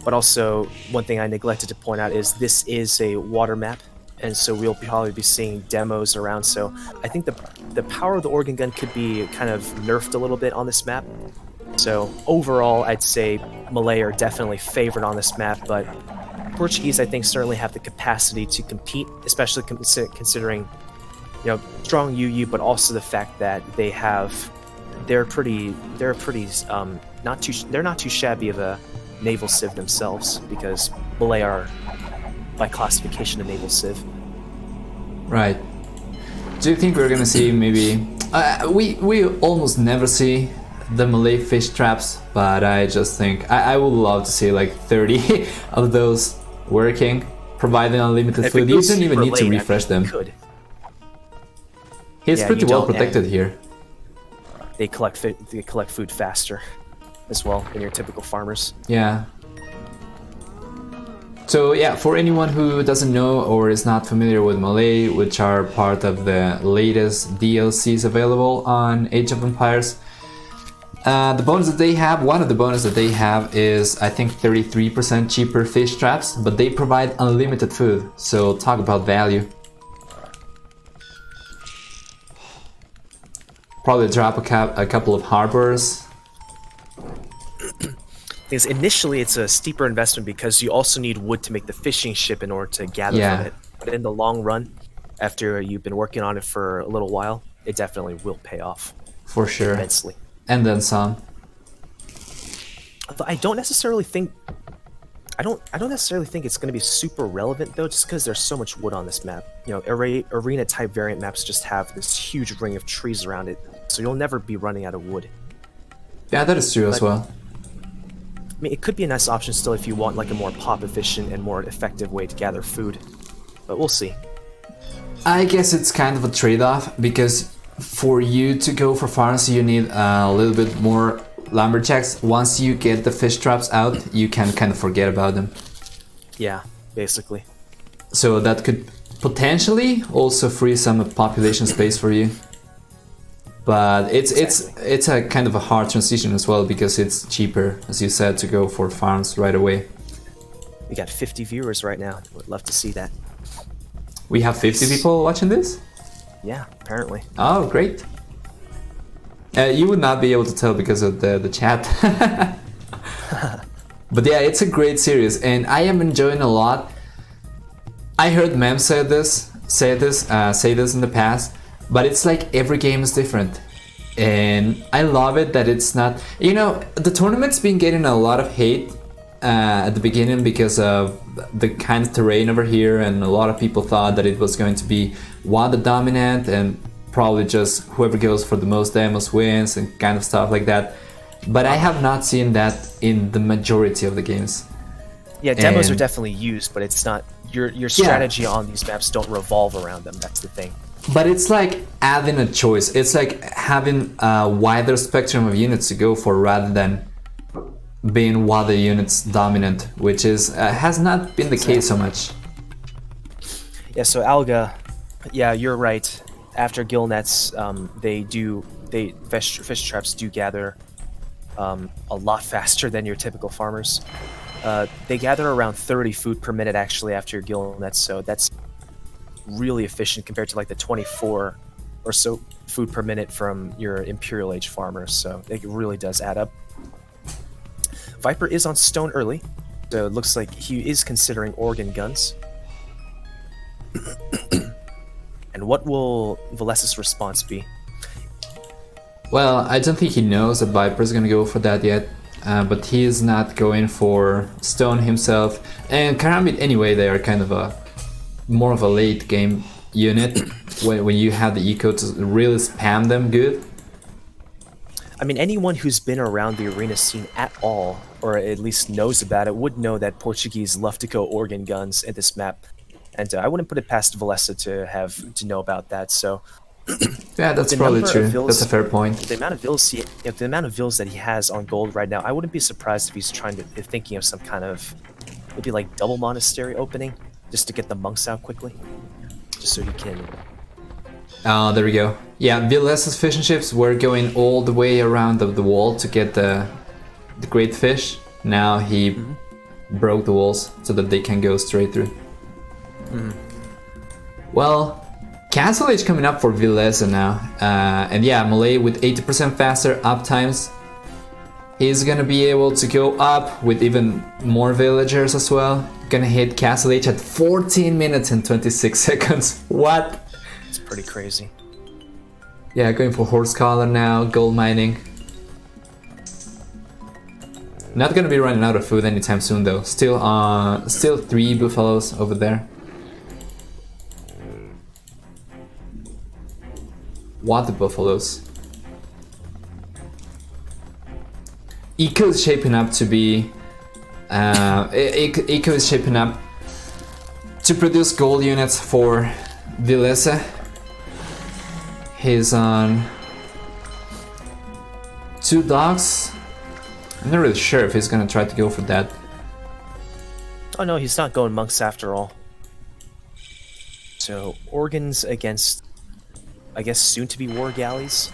Speaker 2: but also one thing I neglected to point out is this is a water map, and so we'll probably be seeing demos around. So I think the power of the organ gun could be kind of nerfed a little bit on this map. So overall, I'd say Malay are definitely favored on this map, but Portuguese I think certainly have the capacity to compete, especially considering strong UU, but also the fact that they're not too shabby of a naval civ themselves, because Malay are by classification a naval civ.
Speaker 1: Right. Do you think we're gonna see maybe we almost never see the Malay fish traps, but I just think I would love to see like 30 of those working, providing unlimited food. You don't even need to refresh them. He's pretty well protected here.
Speaker 2: They collect food faster as well than your typical farmers.
Speaker 1: Yeah. So yeah, for anyone who doesn't know or is not familiar with Malay, which are part of the latest DLCs available on Age of Empires, the bonus that they have, one of the bonuses that they have is I think 33% cheaper fish traps, but they provide unlimited food. So talk about value. Probably drop a couple of harbors.
Speaker 2: Because initially it's a steeper investment because you also need wood to make the fishing ship in order to gather from it. But in the long run, after you've been working on it for a little while, it definitely will pay off.
Speaker 1: For sure.
Speaker 2: Immensely.
Speaker 1: And then some.
Speaker 2: Although I don't necessarily think it's going to be super relevant though, just because there's so much wood on this map. Arena type variant maps just have this huge ring of trees around it, so you'll never be running out of wood.
Speaker 1: Yeah, that is true as well.
Speaker 2: I mean, it could be a nice option still if you want like a more pop efficient and more effective way to gather food, but we'll see.
Speaker 1: I guess it's kind of a trade-off, because for you to go for farms you need a little bit more lumberjacks. Once you get the fish traps out, you can kind of forget about them.
Speaker 2: Yeah, basically.
Speaker 1: So that could potentially also free some population space for you. But it's a kind of a hard transition as well, because it's cheaper, as you said, to go for farms right away.
Speaker 2: We got 50 viewers right now. Would love to see that.
Speaker 1: We have 50 people watching this?
Speaker 2: Yeah, apparently.
Speaker 1: Oh, great. You would not be able to tell because of the chat. But yeah, it's a great series, and I am enjoying a lot. I heard Mem say this in the past, but it's like every game is different. And I love it that it's not... the tournament's been getting a lot of hate at the beginning because of the kind of terrain over here, and a lot of people thought that it was going to be Wanda dominant and probably just whoever goes for the most demos wins and kind of stuff like that. But I have not seen that in the majority of the games.
Speaker 2: Yeah, demos are definitely used, but it's not... Your strategy on these maps don't revolve around them, that's the thing.
Speaker 1: But it's like adding a choice. It's like having a wider spectrum of units to go for rather than being Wada units dominant, which is has not been the case so much.
Speaker 2: Yeah, so Alga, yeah, you're right. After gill nets, fish traps do gather a lot faster than your typical farmers. They gather around 30 food per minute actually after your gill nets, so that's really efficient compared to like the 24 or so food per minute from your Imperial Age farmers, so it really does add up. Viper is on stone early, so it looks like he is considering organ guns. And what will Vilese's response be?
Speaker 1: Well, I don't think he knows that Viper's gonna go for that yet, but he is not going for stone himself. And Karambit, anyway, they are kind of a more of a late game unit when you have the eco to really spam them good.
Speaker 2: I mean, anyone who's been around the arena scene at all, or at least knows about it, would know that Portuguese love to go organ guns at this map. And I wouldn't put it past Villese to know about that. So
Speaker 1: yeah, that's probably true. That's a fair point.
Speaker 2: The amount of vills that he has on gold right now, I wouldn't be surprised if he's thinking of some kind of maybe like double monastery opening, just to get the monks out quickly, just so he can.
Speaker 1: There we go. Yeah, Villese's fishing ships were going all the way around the wall to get the great fish. Now he broke the walls so that they can go straight through. Well, Castle Age coming up for Villese now, and yeah, Malay with 80% faster up times. He's gonna be able to go up with even more villagers as well. Gonna hit Castle Age at 14 minutes and 26 seconds. What?
Speaker 2: It's pretty crazy.
Speaker 1: Yeah, going for horse collar now, gold mining. Not gonna be running out of food anytime soon though. Still 3 buffaloes over there. What the buffaloes? Eco is shaping up to be. Eco is shaping up to produce gold units for Villese. He's on 2 dogs. I'm not really sure if he's gonna try to go for that.
Speaker 2: Oh no, he's not going monks after all. So organs against, I guess, soon-to-be war galleys.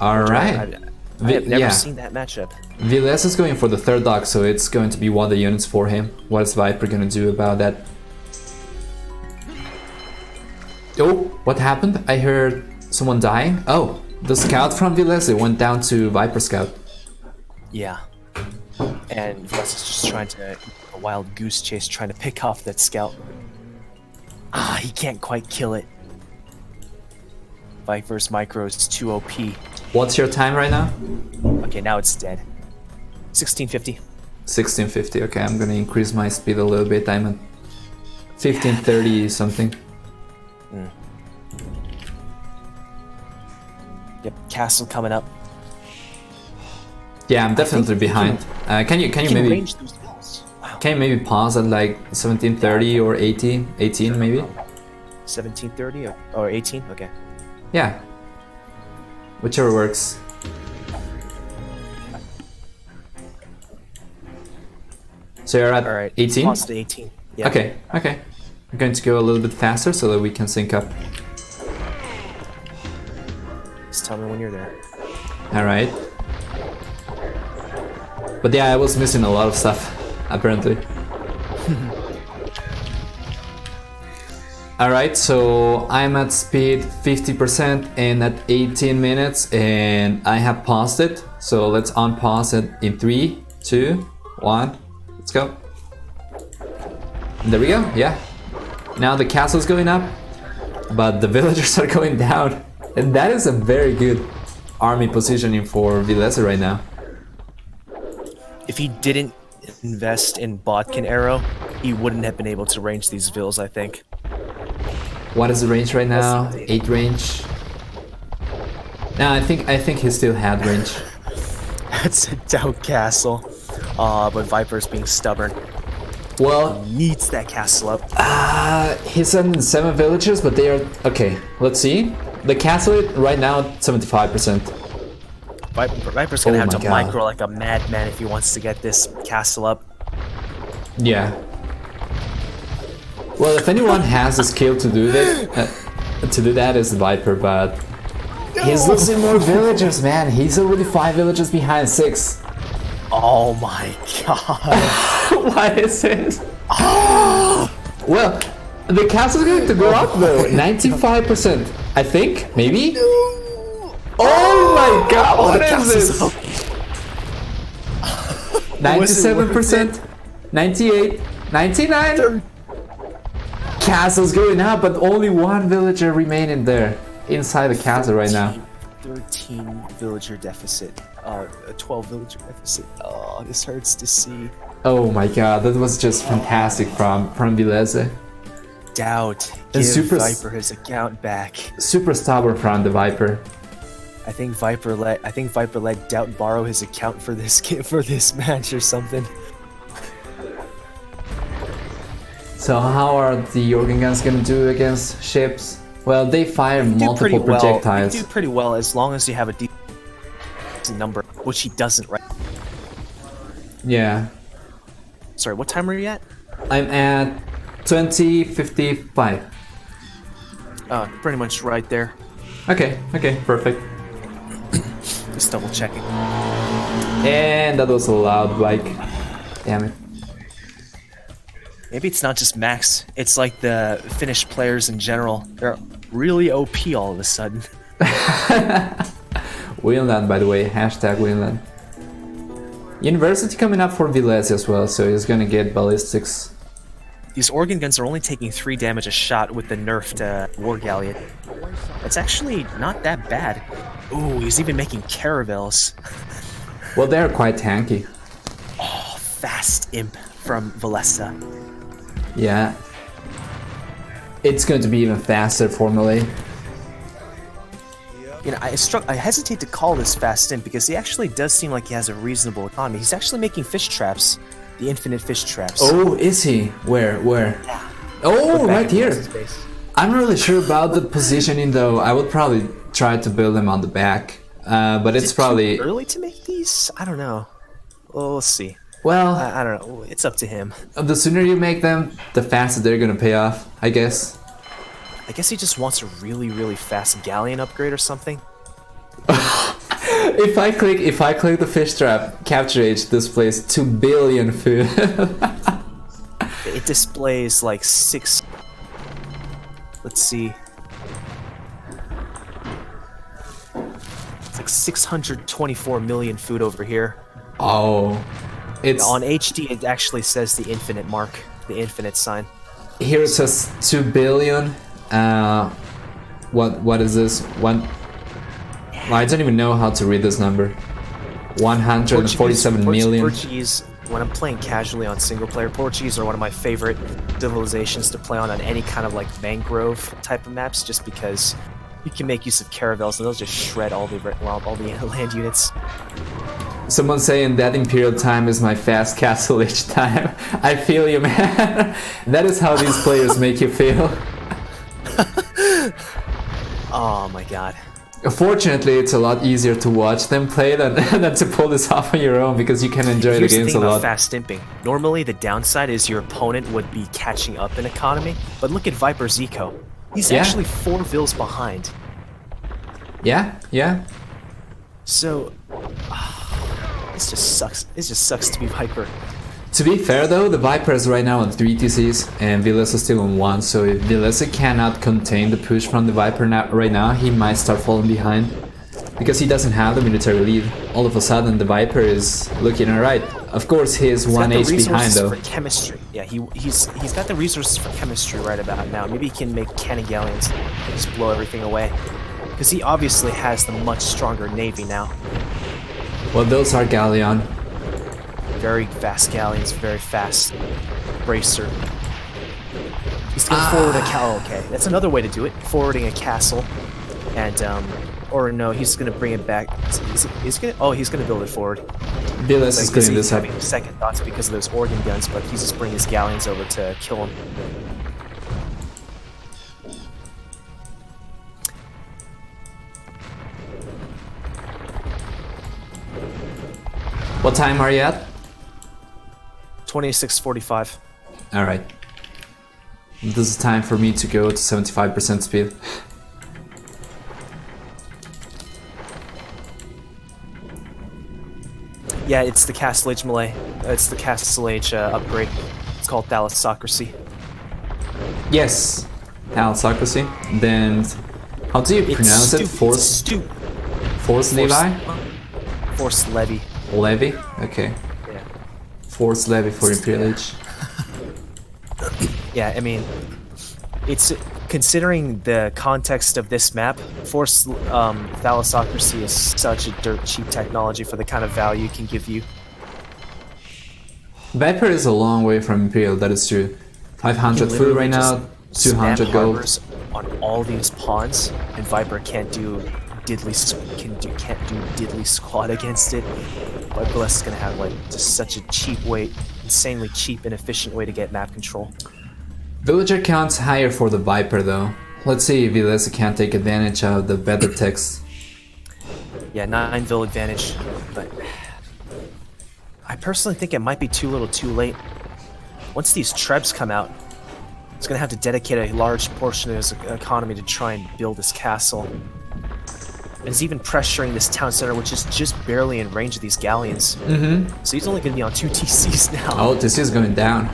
Speaker 1: All right.
Speaker 2: I have never seen that matchup.
Speaker 1: Villese is going for the 3rd dog, so it's going to be one of the units for him. What is Viper gonna do about that? Oh, what happened? I heard someone dying. Oh, the scout from Villese went down to Viper Scout.
Speaker 2: Yeah. And Villese is just trying to, a wild goose chase, trying to pick off that scout. Ah, he can't quite kill it. Viper's micro is too OP.
Speaker 1: What's your time right now?
Speaker 2: Okay, now it's dead. 1650.
Speaker 1: 1650. Okay, I'm gonna increase my speed a little bit. I'm at 1530 something.
Speaker 2: Yep, castle coming up.
Speaker 1: Yeah, I'm definitely behind. Can you maybe
Speaker 2: range those balls? Wow.
Speaker 1: can you maybe pause at like 1730 or 18 maybe?
Speaker 2: 1730 or 18? Okay.
Speaker 1: Yeah. Whichever works. So you're at
Speaker 2: Alright,
Speaker 1: 18?
Speaker 2: pause to 18. Yeah.
Speaker 1: Okay. I'm going to go a little bit faster so that we can sync up.
Speaker 2: Just tell me when you're there.
Speaker 1: Alright. But yeah, I was missing a lot of stuff, apparently. Alright, so I'm at speed 50% and at 18 minutes, and I have paused it. So let's unpause it in 3, 2, 1. Let's go. And there we go, yeah. Now the castle's going up, but the villagers are going down. And that is a very good army positioning for Villese right now.
Speaker 2: If he didn't invest in Bodkin Arrow, he wouldn't have been able to range these vills, I think.
Speaker 1: What is the range right now? 8 range. No, I think he still had range.
Speaker 2: That's a doubt castle. But Viper's being stubborn.
Speaker 1: Well,
Speaker 2: He needs that castle up.
Speaker 1: he's sending 7 villagers, but they are okay. Let's see. The castle right now 75%.
Speaker 2: Viper's gonna
Speaker 1: Oh
Speaker 2: have
Speaker 1: my
Speaker 2: to
Speaker 1: God.
Speaker 2: micro like a madman if he wants to get this castle up.
Speaker 1: Yeah. Well, if anyone has the skill to do that, is Viper, but he's losing more villagers, man. He's already 5 villagers behind 6.
Speaker 2: Oh my god.
Speaker 1: What is this? Well, The castle's going to go up though. 95%. I think, maybe? Oh my god, what is this? 97%, 98, 99. Castle's going up, but only one villager remaining there inside the castle right now.
Speaker 2: 13 villager deficit. A 12 villager deficit. Oh, this hurts to see.
Speaker 1: Oh my god, that was just fantastic from Villese.
Speaker 2: Doubt.
Speaker 1: And
Speaker 2: Give Viper his account back.
Speaker 1: Super stubborn from the Viper.
Speaker 2: I think Viper let Doubt borrow his account for this match or something.
Speaker 1: So how are the organ guns gonna do against ships? Well, they fire multiple projectiles.
Speaker 2: They do pretty well as long as you have a decent number, which he doesn't, right?
Speaker 1: Yeah.
Speaker 2: Sorry, what time are you at?
Speaker 1: I'm at 20:55.
Speaker 2: Pretty much right there.
Speaker 1: Okay, perfect.
Speaker 2: Just double checking.
Speaker 1: And that was a loud bike. Damn it.
Speaker 2: Maybe it's not just Max. It's like the Finnish players in general. They're really OP all of a sudden.
Speaker 1: Winland, by the way. Hashtag Winland. University coming up for Villese as well, so he's gonna get ballistics.
Speaker 2: These organ guns are only taking 3 damage a shot with the nerfed War Galleon. It's actually not that bad. Ooh, he's even making caravels.
Speaker 1: Well, they're quite tanky.
Speaker 2: Oh, fast imp from Villese.
Speaker 1: Yeah. It's going to be even faster formally.
Speaker 2: You know, I hesitate to call this fast imp because he actually does seem like he has a reasonable economy. He's actually making fish traps. The infinite fish traps.
Speaker 1: Oh, is he? Where?
Speaker 2: Yeah.
Speaker 1: Oh, right here. I'm not really sure about the positioning though. I would probably try to build them on the back. But it's probably
Speaker 2: too early to make these? I don't know. Well, we'll see.
Speaker 1: Well,
Speaker 2: I don't know. It's up to him.
Speaker 1: The sooner you make them, the faster they're gonna pay off, I guess.
Speaker 2: I guess he just wants a really, really fast galleon upgrade or something.
Speaker 1: If I click the fish trap, capture age displays 2 billion food.
Speaker 2: It displays like 6. Let's see. It's like 624 million food over here.
Speaker 1: Oh. It's
Speaker 2: on HD. It actually says the infinite mark, the infinite sign.
Speaker 1: Here it says 2 billion. What is this? Well, I don't even know how to read this number. 147 million.
Speaker 2: Portuguese. When I'm playing casually on single player, Portuguese are one of my favorite civilizations to play on any kind of like mangrove type of maps, just because you can make use of caravels and they'll just shred all the land units.
Speaker 1: Someone saying that Imperial time is my fast castle age time. I feel you, man. That is how these players make you feel.
Speaker 2: Oh my god.
Speaker 1: Fortunately, it's a lot easier to watch them play than to pull this off on your own, because you can enjoy the games a lot.
Speaker 2: Here's the thing about fast imping. Normally, the downside is your opponent would be catching up in economy, but look at Viper's eco. He's actually 4 vills behind.
Speaker 1: Yeah.
Speaker 2: So, this just sucks. It just sucks to be Viper.
Speaker 1: To be fair though, the Viper is right now on 3 TCs and Villese is still on 1, so if Villese cannot contain the push from the Viper right now, he might start falling behind. Because he doesn't have the military lead. All of a sudden the Viper is looking alright. Of course he is 1 H behind though.
Speaker 2: For chemistry. Yeah, he's got the resources for chemistry right about now. Maybe he can make cannon galleons and just blow everything away. Because he obviously has the much stronger navy now.
Speaker 1: Well, those are galleon.
Speaker 2: Very fast galleons, very fast bracer. He's going to forward a castle. Okay, that's another way to do it. Forwarding a castle, and or no, he's going to bring it back. He's going to build it forward.
Speaker 1: Villese is cleaning this up.
Speaker 2: Having second thoughts because of those organ guns, but he's just bringing his galleons over to kill him.
Speaker 1: What time are you at?
Speaker 2: 26:45.
Speaker 1: Alright. This is time for me to go to 75% speed.
Speaker 2: Yeah, it's the Castle Age Malay. It's the Castle Age upgrade. It's called Thalassocracy.
Speaker 1: Yes, Thalassocracy. Then, how do you pronounce it? Force Levi?
Speaker 2: Force Levy.
Speaker 1: Levy? Okay.
Speaker 2: Yeah.
Speaker 1: Force Levy for Imperial Age.
Speaker 2: Yeah, I mean, it's considering the context of this map, Force Thalassocracy is such a dirt cheap technology for the kind of value it can give you.
Speaker 1: Viper is a long way from Imperial, that is true. 500 food right now, 200 gold.
Speaker 2: On all these pawns, and Viper can't do diddly squat against it. But Villese is gonna have like just such a cheap way, insanely cheap and efficient way to get map control.
Speaker 1: Villager count's higher for the Viper though. Let's see if Villese can take advantage of the better text.
Speaker 2: Yeah, 9 vill advantage, but I personally think it might be too little too late. Once these trebs come out, it's gonna have to dedicate a large portion of his economy to try and build this castle. And he's even pressuring this town center, which is just barely in range of these galleons. So he's only gonna be on 2 TCs now.
Speaker 1: Oh, TC is going down.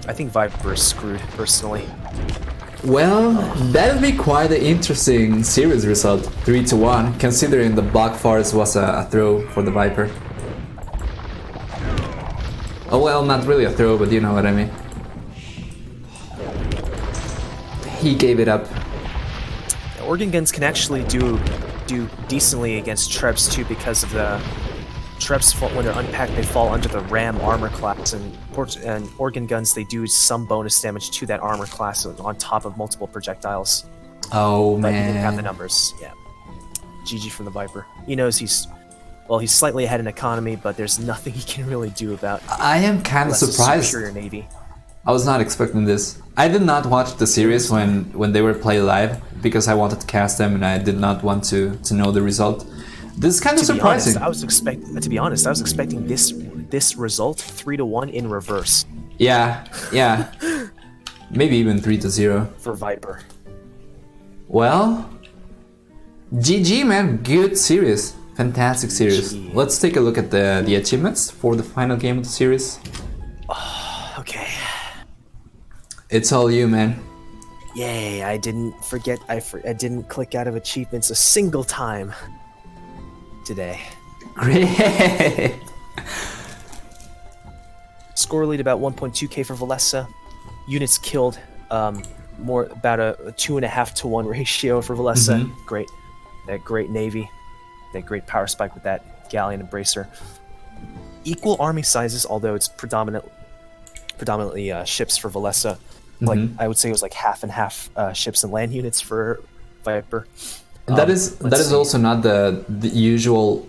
Speaker 2: I think Viper is screwed, personally.
Speaker 1: Well, that would be quite an interesting series result, 3-1, considering the Black Forest was a throw for the Viper. Oh well, not really a throw, but you know what I mean. He gave it up.
Speaker 2: Organ guns can actually do decently against trebs too, because of the trebs, when they're unpacked, they fall under the ram armor class, and organ guns, they do some bonus damage to that armor class on top of multiple projectiles.
Speaker 1: Oh
Speaker 2: But he didn't have the
Speaker 1: man.
Speaker 2: numbers. Yeah. GG from the Viper. He knows he's slightly ahead in economy, but there's nothing he can really do about
Speaker 1: I am kind of
Speaker 2: Villese's
Speaker 1: surprised.
Speaker 2: superior navy.
Speaker 1: I was not expecting this. I did not watch the series when they were played live because I wanted to cast them and I did not want to know the result. This is kind of surprising.
Speaker 2: To be honest, I was expecting this result 3-1 in reverse
Speaker 1: Yeah. Maybe even 3-0.
Speaker 2: for Viper.
Speaker 1: Well, GG man, good series. Fantastic series.
Speaker 2: GG.
Speaker 1: Let's take a look at the achievements for the final game of the series.
Speaker 2: Okay.
Speaker 1: It's all you, man.
Speaker 2: Yay, I didn't forget, I didn't click out of achievements a single time today.
Speaker 1: Great.
Speaker 2: Score lead about 1.2k for Villese. Units killed, about a 2.5 to 1 ratio for Villese. Great. That great navy. That great power spike with that galleon and bracer. Equal army sizes, although it's predominantly ships for Villese. Like I would say it was like half and half ships and land units for Viper.
Speaker 1: That is also not the usual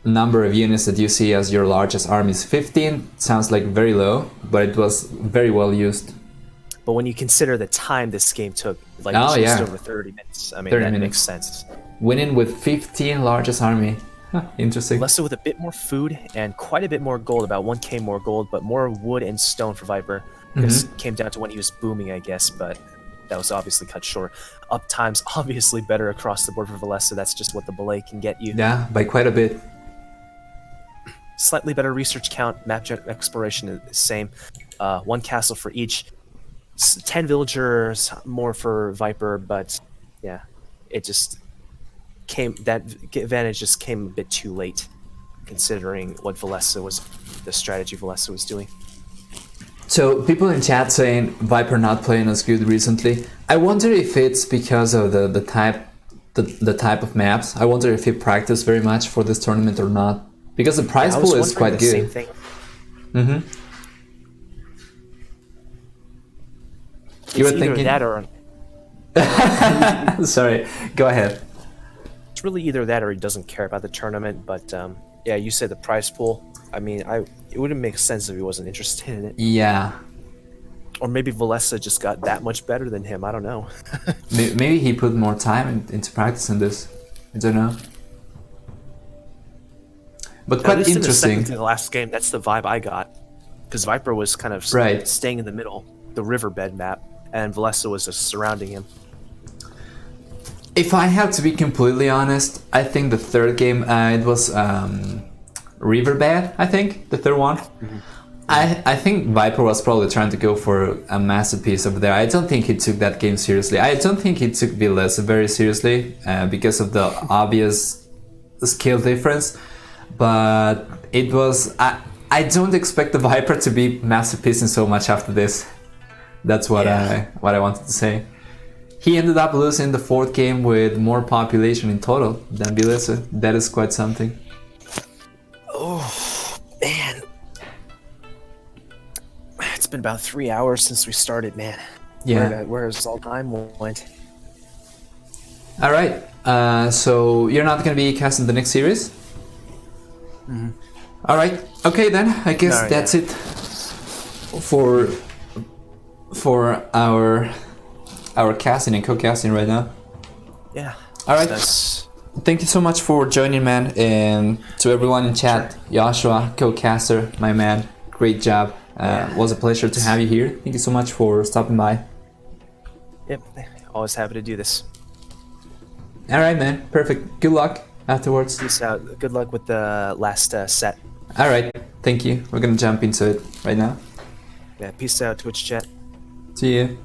Speaker 1: number of units that you see as your largest armies. 15 sounds like very low, but it was very well used.
Speaker 2: But when you consider the time this game took, like just over 30 minutes, I mean, that makes sense.
Speaker 1: Winning with 15 largest army. Huh, interesting.
Speaker 2: Villese with a bit more food and quite a bit more gold, about 1k more gold, but more wood and stone for Viper. This came down to when he was booming, I guess, but that was obviously cut short. Uptime's obviously better across the board for Villese, so that's just what the belay can get you.
Speaker 1: Yeah, by quite a bit.
Speaker 2: Slightly better research count, map exploration is the same. 1 castle for each. 10 villagers more for Viper, but yeah, it just came, that advantage just came a bit too late, considering what the strategy Villese was doing.
Speaker 1: So people in chat saying Viper not playing as good recently. I wonder if it's because of the type of maps. I wonder if he practiced very much for this tournament or not. Because the prize pool is quite good.
Speaker 2: Same thing.
Speaker 1: You were
Speaker 2: It's either
Speaker 1: thinking
Speaker 2: that or
Speaker 1: sorry, go ahead.
Speaker 2: it's really either that or he doesn't care about the tournament. But yeah, you said the prize pool. I mean, it wouldn't make sense if he wasn't interested in it.
Speaker 1: Yeah.
Speaker 2: Or maybe Villese just got that much better than him. I don't know.
Speaker 1: Maybe he put more time into practicing this. I don't know. But quite interesting.
Speaker 2: In the last game, that's the vibe I got. Because Viper was kind of staying in the middle, the riverbed map, and Villese was just surrounding him.
Speaker 1: If I have to be completely honest, I think the third game, it was Riverbed, I think, the third one. I think Viper was probably trying to go for a masterpiece over there. I don't think he took that game seriously. I don't think he took Villese very seriously because of the obvious skill difference. But it was... I don't expect the Viper to be masterpiecing so much after this. That's what I wanted to say. He ended up losing the 4th game with more population in total than Villese. That is quite something.
Speaker 2: Oh, man. It's been about 3 hours since we started, man.
Speaker 1: Yeah.
Speaker 2: Where's all time went?
Speaker 1: All right. So you're not going to be casting the next series?
Speaker 2: Mm-hmm.
Speaker 1: All right. Okay, then. I guess that's it for our casting and co-casting right now.
Speaker 2: Yeah.
Speaker 1: All right. Thank you so much for joining, man, and to everyone in chat. Joshua, co-caster, my man, great job. Was a pleasure to have you here. Thank you so much for stopping by.
Speaker 2: Yep. Always happy to do this.
Speaker 1: All right, man. Perfect. Good luck afterwards.
Speaker 2: Peace out. Good luck with the last set.
Speaker 1: All right. Thank you. We're gonna jump into it right now.
Speaker 2: Yeah. Peace out, Twitch chat.
Speaker 1: See you.